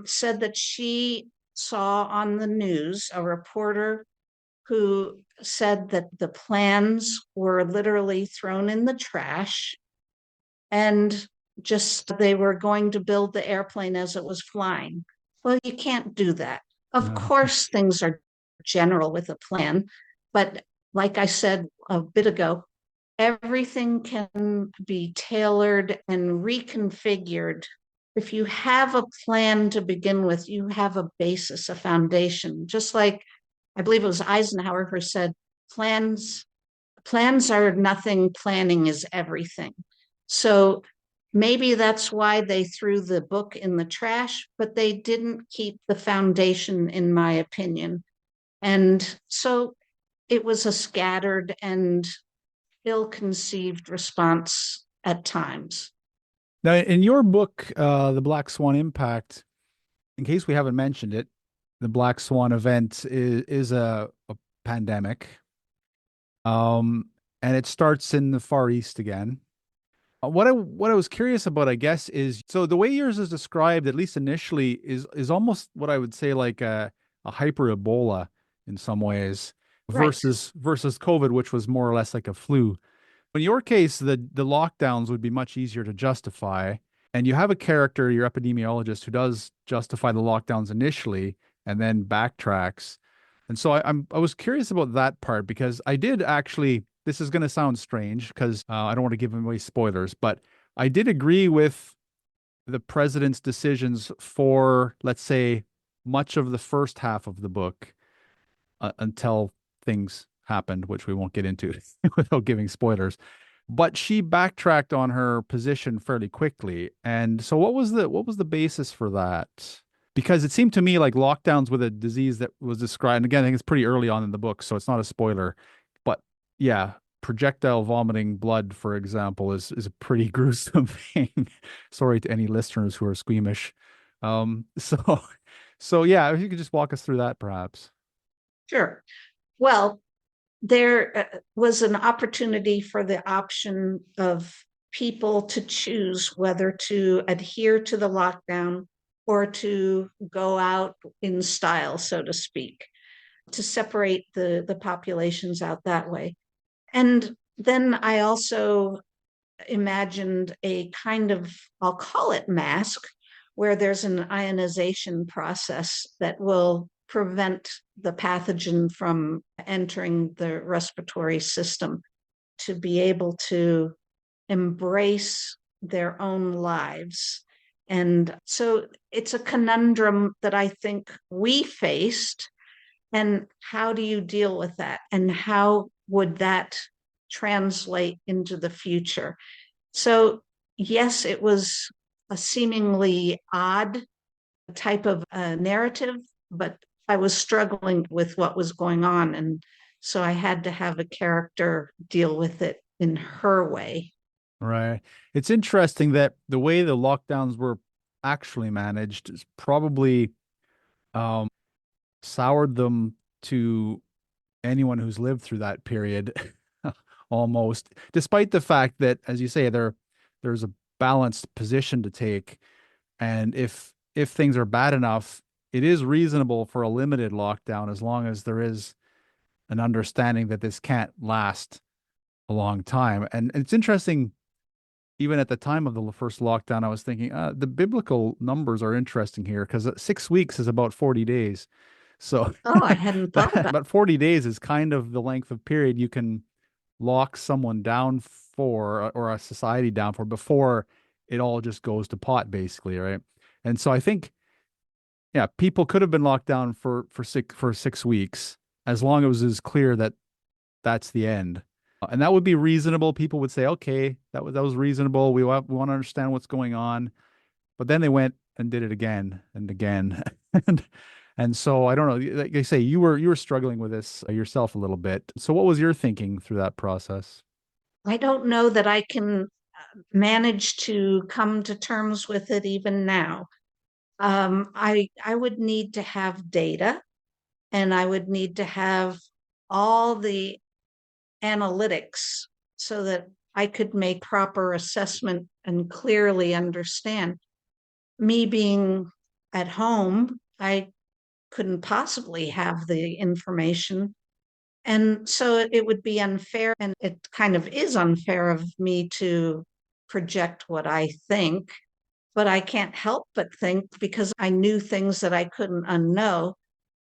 [SPEAKER 1] said that she saw on the news a reporter who said that the plans were literally thrown in the trash and just they were going to build the airplane as it was flying. Well, you can't do that. Of course, things are general with a plan, but like I said a bit ago, everything can be tailored and reconfigured if you have a plan to begin with, you have a basis, a foundation. Just like I believe it was Eisenhower who said, plans are nothing, planning is everything. So maybe that's why they threw the book in the trash, but they didn't keep the foundation, in my opinion. And so it was a scattered and ill-conceived response at times.
[SPEAKER 3] Now, in your book, The Black Swan Impact, in case we haven't mentioned it, the Black Swan event is a pandemic. And it starts in the Far East again. What I was curious about, I guess, is so the way yours is described, at least initially, is almost what I would say like a hyper Ebola in some ways
[SPEAKER 1] Right.
[SPEAKER 3] versus COVID, which was more or less like a flu. In your case, the lockdowns would be much easier to justify, and you have a character, your epidemiologist, who does justify the lockdowns initially and then backtracks. And so I was curious about that part because I did actually. This is going to sound strange because I don't want to give away spoilers, but I did agree with the president's decisions for, let's say, much of the first half of the book until things happened, which we won't get into without giving spoilers. But she backtracked on her position fairly quickly. And so what was the basis for that? Because it seemed to me like lockdowns with a disease that was described, and again, I think it's pretty early on in the book, so it's not a spoiler. But yeah, projectile vomiting blood, for example, is a pretty gruesome thing. Sorry to any listeners who are squeamish. So so yeah, if you could just walk us through that, perhaps.
[SPEAKER 1] Sure. Well, there was an opportunity for the option of people to choose whether to adhere to the lockdown or to go out in style, so to speak, to separate the populations out that way. And then I also imagined a kind of, I'll call it mask, where there's an ionization process that will prevent the pathogen from entering the respiratory system to be able to embrace their own lives. And so it's a conundrum that I think we faced. And how do you deal with that? And how would that translate into the future? So, yes, it was a seemingly odd type of narrative, but I was struggling with what was going on. And so I had to have a character deal with it in her way.
[SPEAKER 3] Right. It's interesting that the way the lockdowns were actually managed is probably um, soured them to anyone who's lived through that period almost, despite the fact that, as you say, there's a balanced position to take. And if things are bad enough, it is reasonable for a limited lockdown as long as there is an understanding that this can't last a long time. And it's interesting, even at the time of the first lockdown, I was thinking the biblical numbers are interesting here because 6 weeks is about 40 days. So
[SPEAKER 1] Oh, I hadn't thought about
[SPEAKER 3] about 40 days is kind of the length of period you can lock someone down for or a society down for before it all just goes to pot, basically, right? And so I think, yeah, people could have been locked down for 6 weeks as long as it was clear that that's the end. And that would be reasonable. People would say, okay, that was reasonable. We want to understand what's going on. But then they went and did it again and again. and and so I don't know. Like I say, you were struggling with this yourself a little bit. So what was your thinking through that process?
[SPEAKER 1] I don't know that I can manage to come to terms with it even now. I would need to have data, and I would need to have all the analytics so that I could make proper assessment and clearly understand. Me being at home, I couldn't possibly have the information. And so it would be unfair, and it kind of is unfair of me to project what I think, but I can't help but think because I knew things that I couldn't unknow.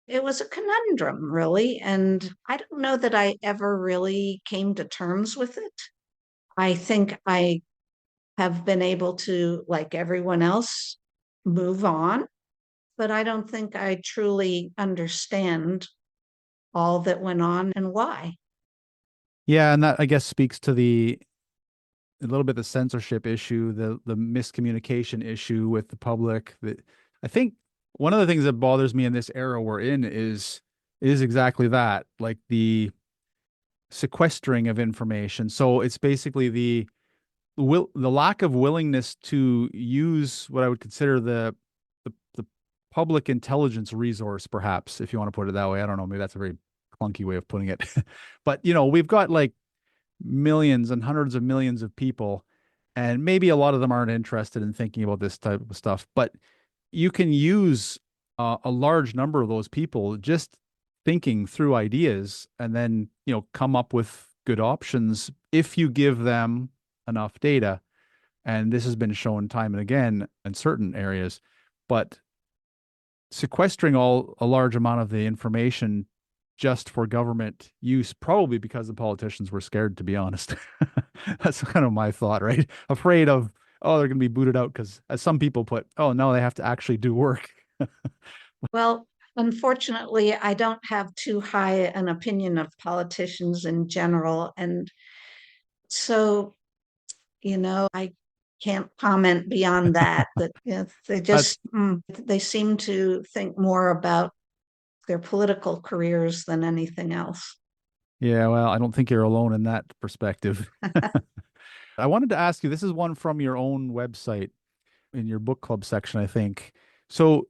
[SPEAKER 1] It was a conundrum, really. And I don't know that I ever really came to terms with it. I think I have been able to, like everyone else, move on. But I don't think I truly understand all that went on and why.
[SPEAKER 3] Yeah, and that I guess speaks to a little bit the censorship issue, the miscommunication issue with the public. That I think one of the things that bothers me in this era we're in is exactly that, like the sequestering of information. So it's basically the lack of willingness to use what I would consider the public intelligence resource, perhaps, if you want to put it that way. I don't know, maybe that's a very clunky way of putting it. But we've got like millions and hundreds of millions of people, and maybe a lot of them aren't interested in thinking about this type of stuff, but you can use a large number of those people just thinking through ideas and then come up with good options if you give them enough data. And this has been shown time and again in certain areas. But sequestering a large amount of the information just for government use, probably because the politicians were scared, to be honest. That's kind of my thought, right? Afraid of, oh, they're going to be booted out because, as some people put, oh, no, they have to actually do work.
[SPEAKER 1] Well, unfortunately, I don't have too high an opinion of politicians in general. And so, I can't comment beyond that, they
[SPEAKER 3] That's,
[SPEAKER 1] just, they seem to think more about their political careers than anything else.
[SPEAKER 3] yeah, well, I don't think you're alone in that perspective. I wanted to ask you, this is one from your own website in your book club section, I think. So,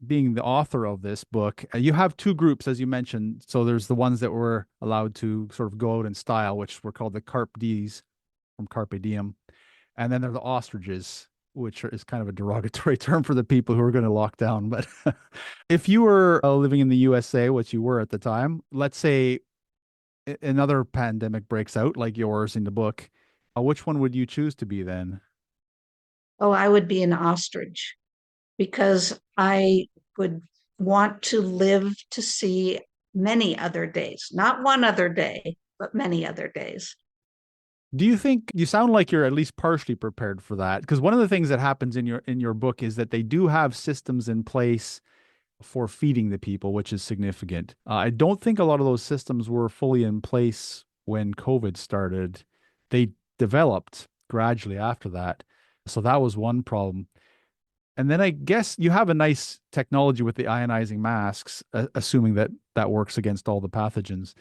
[SPEAKER 3] being the author of this book, you have two groups, as you mentioned. So there's the ones that were allowed to sort of go out in style, which were called the Carpe Ds from Carpe Diem. And then there are the Ostriches, which is kind of a derogatory term for the people who are going to lock down. But if you were living in the USA, which you were at the time, let's say another pandemic breaks out like yours in the book, which one would you choose to be then?
[SPEAKER 1] Oh, I would be an ostrich because I would want to live to see many other days, not one other day, but many other days.
[SPEAKER 3] Do you think you sound like you're at least partially prepared for that? Because one of the things that happens in your book is that they do have systems in place for feeding the people, which is significant. I don't think a lot of those systems were fully in place when COVID started. They developed gradually after that. So that was one problem. And then I guess you have a nice technology with the ionizing masks, assuming that that works against all the pathogens,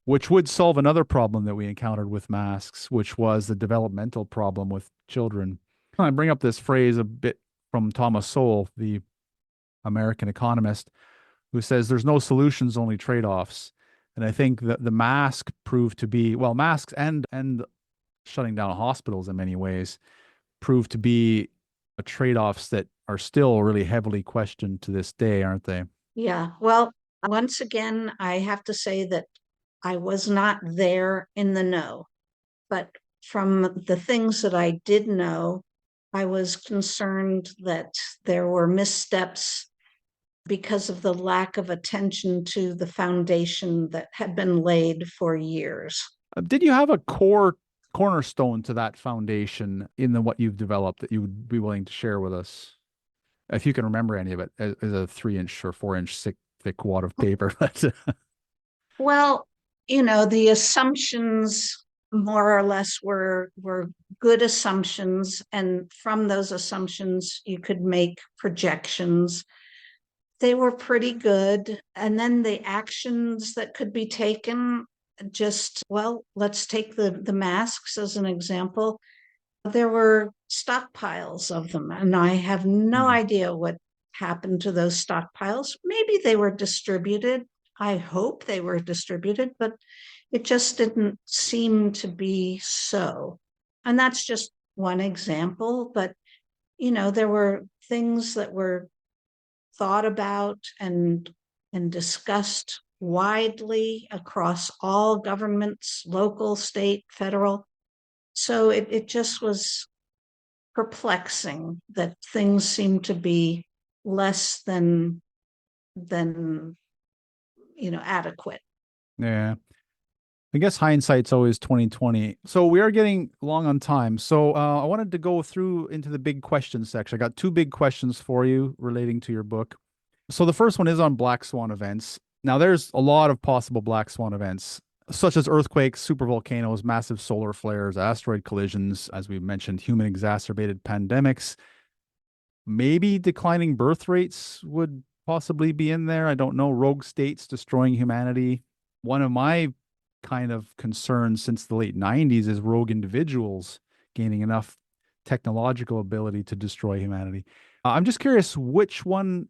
[SPEAKER 3] which would solve another problem that we encountered with masks, which was the developmental problem with children. I bring up this phrase a bit from Thomas Sowell, the American economist, who says there's no solutions, only trade-offs. And I think that the mask proved to be, well, masks and shutting down hospitals in many ways proved to be trade-offs that are still really heavily questioned to this day, aren't they?
[SPEAKER 1] Yeah. Well, once again, I have to say that I was not there in the know, but from the things that I did know, I was concerned that there were missteps because of the lack of attention to the foundation that had been laid for years.
[SPEAKER 3] Did you have a cornerstone to that foundation in what you've developed that you would be willing to share with us? If you can remember any of it, as a 3-inch or 4-inch thick wad of paper.
[SPEAKER 1] Well, the assumptions more or less were good assumptions, and from those assumptions you could make projections. They were pretty good. And then the actions that could be taken, just, well, let's take the masks as an example. There were stockpiles of them, and I have no
[SPEAKER 3] Hmm.
[SPEAKER 1] idea what happened to those stockpiles. Maybe they were distributed. I hope they were distributed, but it just didn't seem to be so. And that's just one example, but there were things that were thought about and discussed widely across all governments, local, state, federal. So it just was perplexing that things seem to be less than adequate.
[SPEAKER 3] Yeah. I guess hindsight's always 2020. So we are getting long on time. So I wanted to go through into the big questions section. I got two big questions for you relating to your book. So the first one is on black swan events. Now there's a lot of possible black swan events, such as earthquakes, supervolcanoes, massive solar flares, asteroid collisions, as we mentioned, human exacerbated pandemics. Maybe declining birth rates would possibly be in there. I don't know. Rogue states destroying humanity. One of my kind of concerns since the late 90s is rogue individuals gaining enough technological ability to destroy humanity. I'm just curious which one,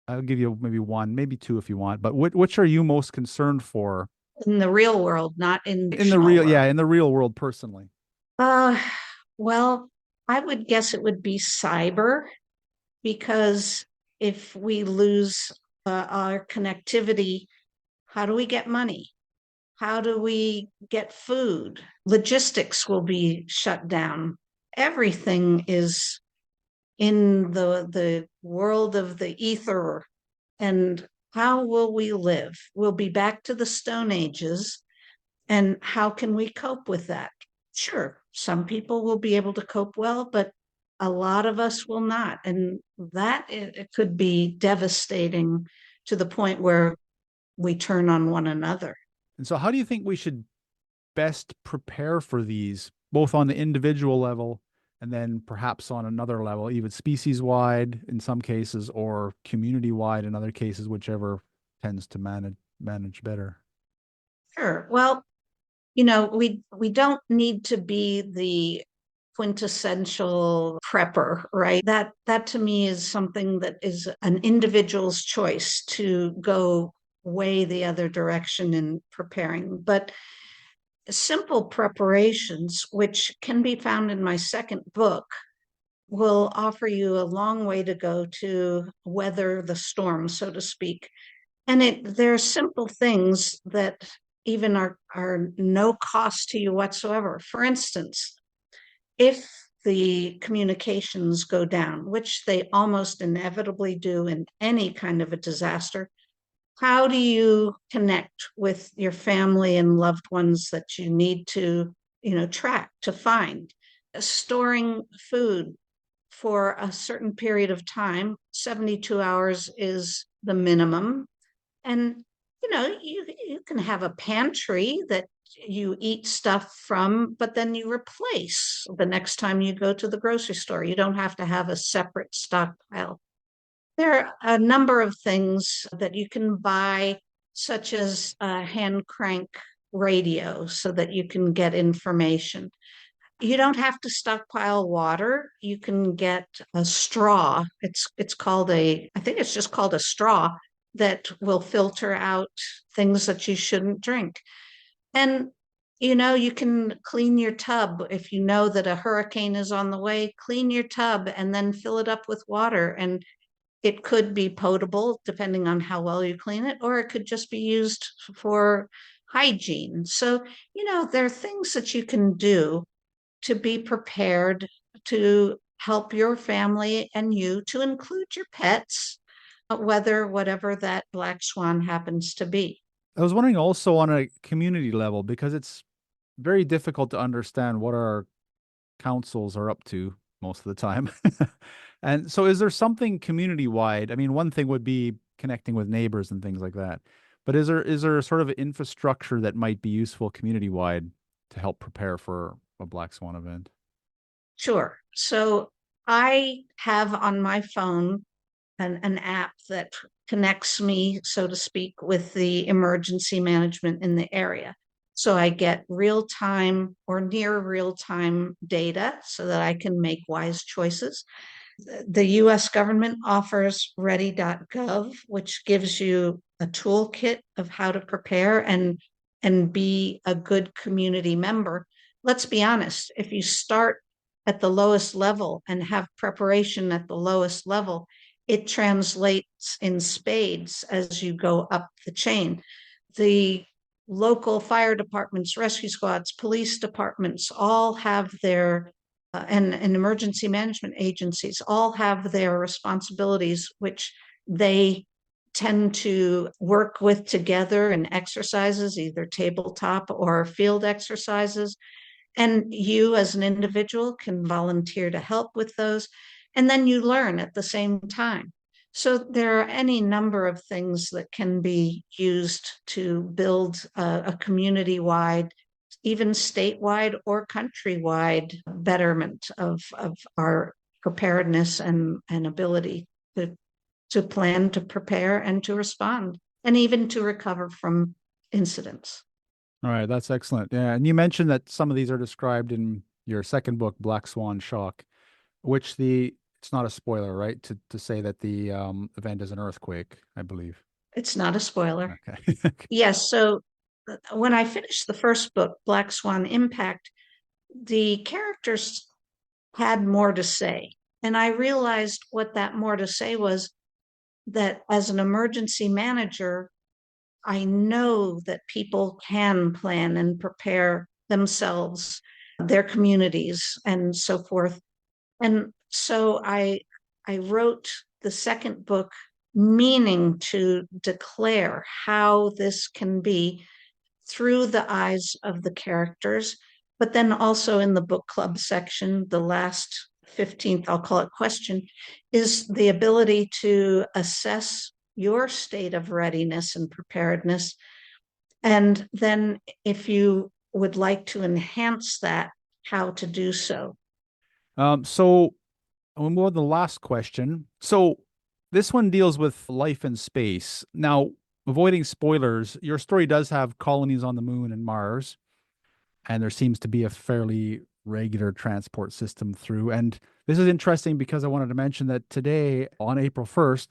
[SPEAKER 3] I'll give you maybe one, maybe two if you want, but which are you most concerned for
[SPEAKER 1] In the real world, not in
[SPEAKER 3] in the
[SPEAKER 1] fictional
[SPEAKER 3] real,
[SPEAKER 1] world.
[SPEAKER 3] yeah, in the real world personally?
[SPEAKER 1] Uh, well, I would guess it would be cyber, because if we lose our connectivity, how do we get money? How do we get food? Logistics will be shut down. Everything is in the world of the ether. And how will we live? We'll be back to the Stone Ages. And how can we cope with that? Sure, some people will be able to cope well, but a lot of us will not. And that it could be devastating to the point where we turn on one another.
[SPEAKER 3] And so, how do you think we should best prepare for these, both on the individual level and then perhaps on another level, even species wide in some cases or community wide in other cases, whichever tends to manage better?
[SPEAKER 1] Sure. Well, we don't need to be the quintessential prepper, right? That to me is something that is an individual's choice to go way the other direction in preparing. But simple preparations, which can be found in my second book, will offer you a long way to go to weather the storm, so to speak. And there are simple things that even are no cost to you whatsoever. For instance, if the communications go down, which they almost inevitably do in any kind of a disaster, how do you connect with your family and loved ones that you need to, track, to find? Storing food for a certain period of time, 72 hours is the minimum. And you can have a pantry that you eat stuff from, but then you replace the next time you go to the grocery store. You don't have to have a separate stockpile. There are a number of things that you can buy, such as a hand crank radio, so that you can get information. You don't have to stockpile water. You can get a straw. It's called I think it's just called a straw, that will filter out things that you shouldn't drink. And you can clean your tub. If you know that a hurricane is on the way, clean your tub and then fill it up with water. And it could be potable depending on how well you clean it, or it could just be used for hygiene. So, there are things that you can do to be prepared to help your family and you, to include your pets, whatever that black swan happens to be.
[SPEAKER 3] I was wondering also on a community level, because it's very difficult to understand what our councils are up to most of the time. And so is there something community wide? I mean, one thing would be connecting with neighbors and things like that. But is there sort of an infrastructure that might be useful community wide to help prepare for a black swan event?
[SPEAKER 1] Sure. So I have on my phone an app that connects me, so to speak, with the emergency management in the area. So I get real time or near real time data so that I can make wise choices. The US government offers ready.gov, which gives you a toolkit of how to prepare and be a good community member. Let's be honest, if you start at the lowest level and have preparation at the lowest level, it translates in spades as you go up the chain. The local fire departments, rescue squads, police departments all have their and emergency management agencies all have their responsibilities, which they tend to work with together in exercises, either tabletop or field exercises. And you as an individual can volunteer to help with those. And then you learn at the same time. So there are any number of things that can be used to build a community-wide, even statewide or countrywide betterment of our preparedness and ability to plan, to prepare, and to respond, and even to recover from incidents.
[SPEAKER 3] All right, that's excellent. Yeah, and you mentioned that some of these are described in your second book, Black Swan Shock, which it's not a spoiler, right? To say that the event is an earthquake, I believe.
[SPEAKER 1] It's not a spoiler.
[SPEAKER 3] Okay.
[SPEAKER 1] Yes. So when I finished the first book, Black Swan Impact, the characters had more to say. And I realized what that more to say was that as an emergency manager, I know that people can plan and prepare themselves, their communities, and so forth. And so I wrote the second book meaning to declare how this can be through the eyes of the characters, but then also in the book club section, the last 15th, I'll call it question, is the ability to assess your state of readiness and preparedness. And then if you would like to enhance that, how to do so.
[SPEAKER 3] So we'll move on to the last question. So this one deals with life in space. Now, avoiding spoilers, your story does have colonies on the moon and Mars, and there seems to be a fairly regular transport system through. And this is interesting because I wanted to mention that today, on April 1st,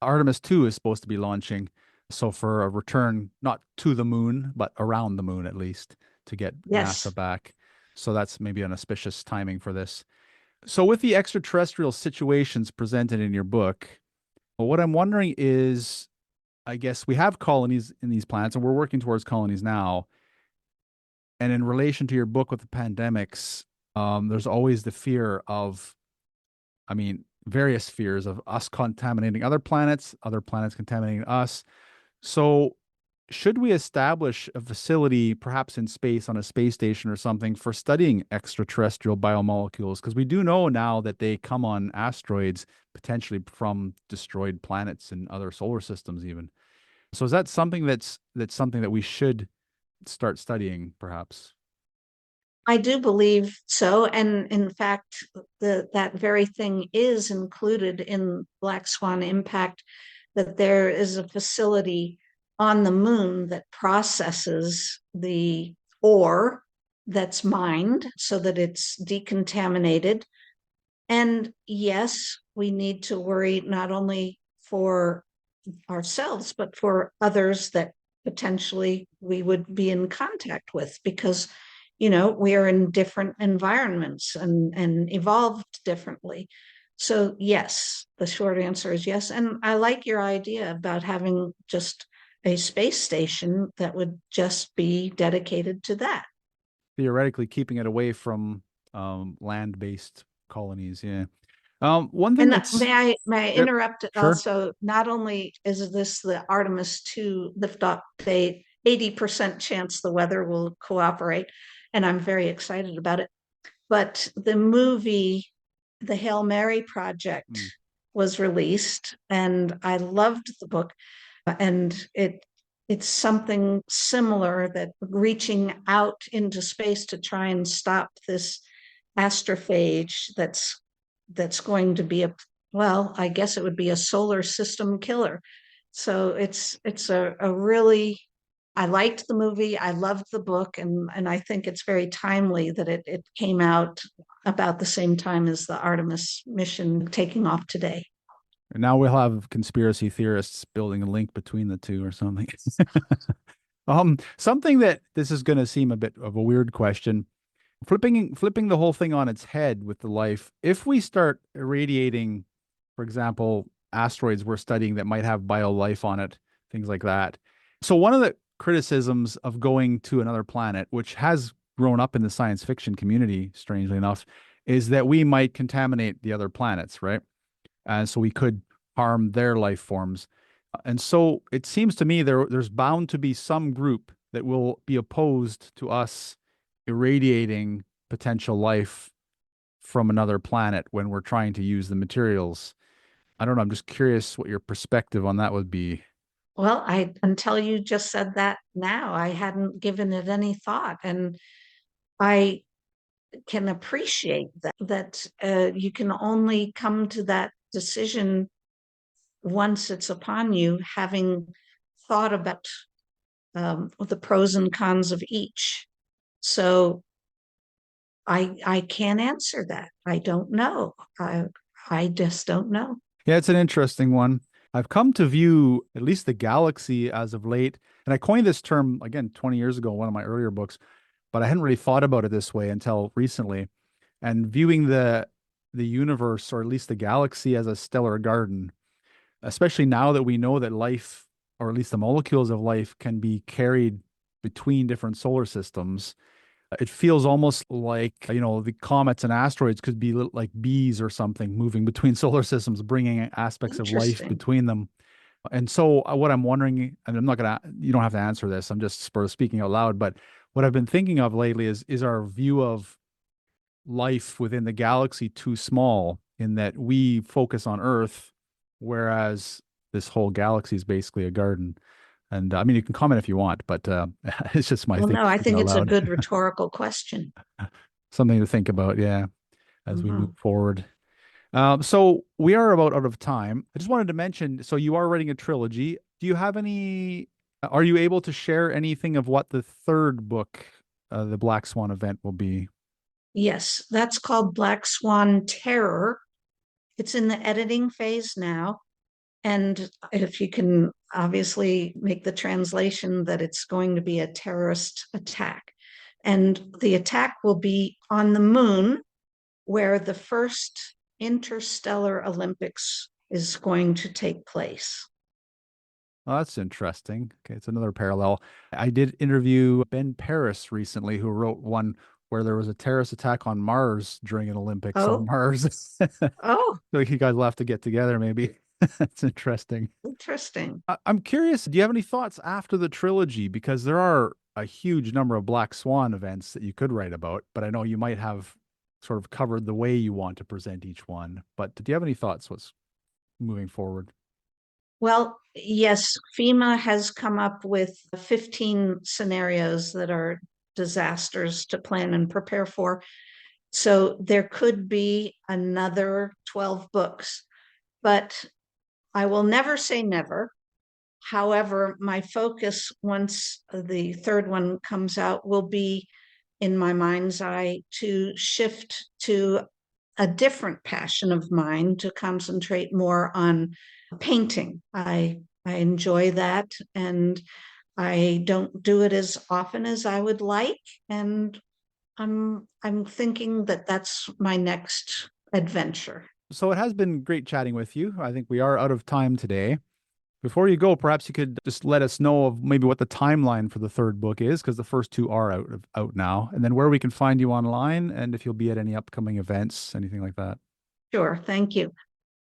[SPEAKER 3] Artemis 2 is supposed to be launching. So for a return, not to the moon, but around the moon at least, to get
[SPEAKER 1] Yes.
[SPEAKER 3] NASA back. So that's maybe an auspicious timing for this. So with the extraterrestrial situations presented in your book, what I'm wondering is, I guess we have colonies in these planets and we're working towards colonies now. And in relation to your book with the pandemics, there's always the fear of, various fears of us contaminating other planets contaminating us. So should we establish a facility, perhaps in space on a space station or something, for studying extraterrestrial biomolecules? Because we do know now that they come on asteroids, potentially from destroyed planets and other solar systems even. So is that something that's something that we should start studying, perhaps?
[SPEAKER 1] I do believe so. And in fact, that very thing is included in Black Swan Impact, that there is a facility on the moon that processes the ore that's mined so that it's decontaminated. And yes, we need to worry not only for ourselves, but for others that potentially we would be in contact with, because we are in different environments and evolved differently. So yes, the short answer is yes. And I like your idea about having just a space station that would just be dedicated to that.
[SPEAKER 3] Theoretically, keeping it away from land-based colonies. Yeah. One thing
[SPEAKER 1] And
[SPEAKER 3] that's
[SPEAKER 1] may I
[SPEAKER 3] Yep,
[SPEAKER 1] interrupt
[SPEAKER 3] sure.
[SPEAKER 1] also? Not only is this the Artemis 2 liftoff date, 80% chance the weather will cooperate, and I'm very excited about it. But the movie, The Hail Mary Project, was released, and I loved the book. And it's something similar, that reaching out into space to try and stop this astrophage that's going to be I guess it would be a solar system killer. So it's a really, I liked the movie, I loved the book, and I think it's very timely that it came out about the same time as the Artemis mission taking off today.
[SPEAKER 3] And now we'll have conspiracy theorists building a link between the two or something. Something that this is going to seem a bit of a weird question. Flipping the whole thing on its head with the life. If we start irradiating, for example, asteroids we're studying that might have bio life on it, things like that. So one of the criticisms of going to another planet, which has grown up in the science fiction community, strangely enough, is that we might contaminate the other planets, right? And so we could harm their life forms. And so it seems to me there's bound to be some group that will be opposed to us irradiating potential life from another planet when we're trying to use the materials. I don't know. I'm just curious what your perspective on that would be.
[SPEAKER 1] Well, until you just said that now, I hadn't given it any thought. And I can appreciate that you can only come to that decision once it's upon you, having thought about the pros and cons of each. So I can't answer that. I don't know. I just don't know.
[SPEAKER 3] Yeah, it's an interesting one. I've come to view at least the galaxy as of late, and I coined this term again 20 years ago in one of my earlier books, but I hadn't really thought about it this way until recently. And viewing the universe, or at least the galaxy, as a stellar garden, especially now that we know that life, or at least the molecules of life, can be carried between different solar systems. It feels almost like, the comets and asteroids could be like bees or something moving between solar systems, bringing aspects of life
[SPEAKER 1] Interesting.
[SPEAKER 3] between them. And so, what I'm wondering, and I'm not gonna, you don't have to answer this, I'm just sort of speaking out loud, but what I've been thinking of lately is our view of life within the galaxy too small in that we focus on Earth, whereas this whole galaxy is basically a garden. And I mean, you can comment if you want, but it's just my
[SPEAKER 1] Well, no, I
[SPEAKER 3] thinking
[SPEAKER 1] think
[SPEAKER 3] out
[SPEAKER 1] it's a
[SPEAKER 3] loud.
[SPEAKER 1] good rhetorical question.
[SPEAKER 3] Something to think about, yeah, as we move
[SPEAKER 1] Mhm.
[SPEAKER 3] forward. So we are about out of time. I just wanted to mention, so you are writing a trilogy. Do you have any, are you able to share anything of what the third book, the Black Swan event, will be?
[SPEAKER 1] Yes, that's called Black Swan Terror. It's in the editing phase now. And if you can obviously make the translation that it's going to be a terrorist attack. And the attack will be on the moon, where the first interstellar Olympics is going to take place.
[SPEAKER 3] Oh, that's interesting. Okay, it's another parallel. I did interview Ben Paris recently, who wrote one where there was a terrorist attack on Mars during an Olympics on
[SPEAKER 1] Oh,
[SPEAKER 3] Mars.
[SPEAKER 1] oh,
[SPEAKER 3] So you guys will have to get together, maybe. That's interesting.
[SPEAKER 1] interesting.
[SPEAKER 3] I'm curious, do you have any thoughts after the trilogy? Because there are a huge number of Black Swan events that you could write about, but I know you might have sort of covered the way you want to present each one. But do you have any thoughts what's moving forward?
[SPEAKER 1] Well, yes, FEMA has come up with 15 scenarios that are disasters to plan and prepare for. So there could be another 12 books, but I will never say never. However, my focus once the third one comes out will be in my mind's eye to shift to a different passion of mine to concentrate more on painting. I enjoy that, and I don't do it as often as I would like, and I'm thinking that that's my next adventure.
[SPEAKER 3] So it has been great chatting with you. I think we are out of time today. Before you go, perhaps you could just let us know of maybe what the timeline for the third book is, because the first two are out now, and then where we can find you online, and if you'll be at any upcoming events, anything like that.
[SPEAKER 1] Sure, thank you.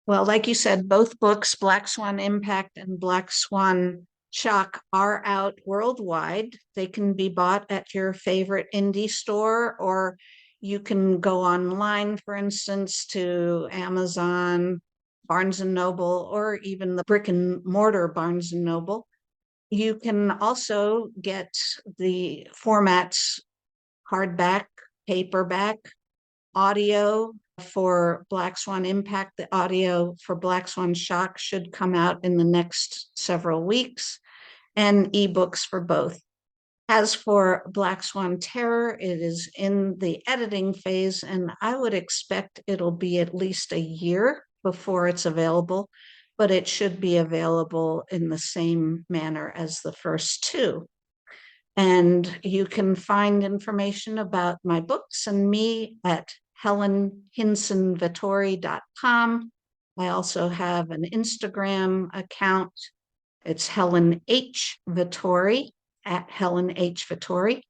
[SPEAKER 1] Well, like you said, both books, Black Swan Impact and Black Swan Shock, are out worldwide. They can be bought at your favorite indie store, or you can go online, for instance, to Amazon, Barnes and Noble, or even the brick and mortar Barnes and Noble. You can also get the formats hardback, paperback, audio for Black Swan Impact. The audio for Black Swan Shock should come out in the next several weeks, and ebooks for both. As for Black Swan Terror, it is in the editing phase, and I would expect it'll be at least a year before it's available, but it should be available in the same manner as the first two. And you can find information about my books and me at helenhynson I also have an Instagram account. It's Helen H. Vettori at Helen H. Vettori.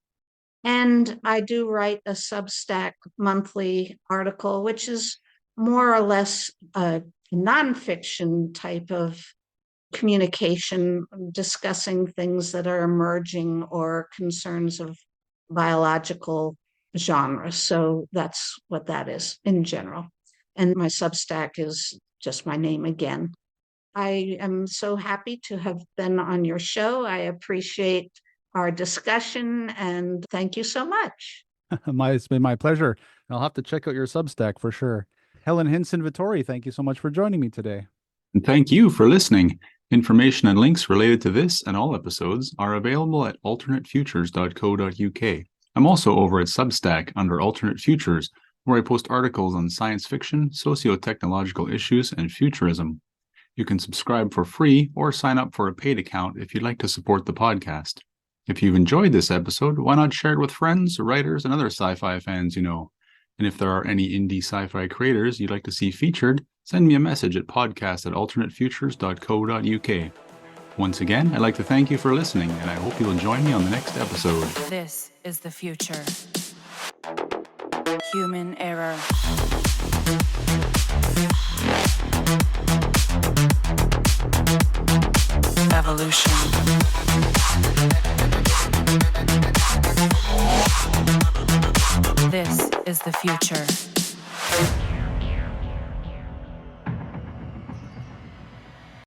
[SPEAKER 1] And I do write a Substack monthly article, which is more or less a nonfiction type of communication, discussing things that are emerging or concerns of biological genres. So that's what that is in general. And my Substack is just my name again. I am so happy to have been on your show. I appreciate our discussion and thank you so much.
[SPEAKER 3] It's been my pleasure. I'll have to check out your Substack for sure. Helen Hynson Vettori, thank you so much for joining me today.
[SPEAKER 4] And thank you for listening. Information and links related to this and all episodes are available at alternatefutures.co.uk. I'm also over at Substack under Alternate Futures, where I post articles on science fiction, socio-technological issues, and futurism. You can subscribe for free or sign up for a paid account if you'd like to support the podcast. If you've enjoyed this episode, why not share it with friends, writers, and other sci-fi fans you know? And if there are any indie sci-fi creators you'd like to see featured, send me a message at podcast@alternatefutures.co.uk. Once again, I'd like to thank you for listening, and I hope you'll join me on the next episode.
[SPEAKER 2] This is the future. Human error. Evolution. This is the future.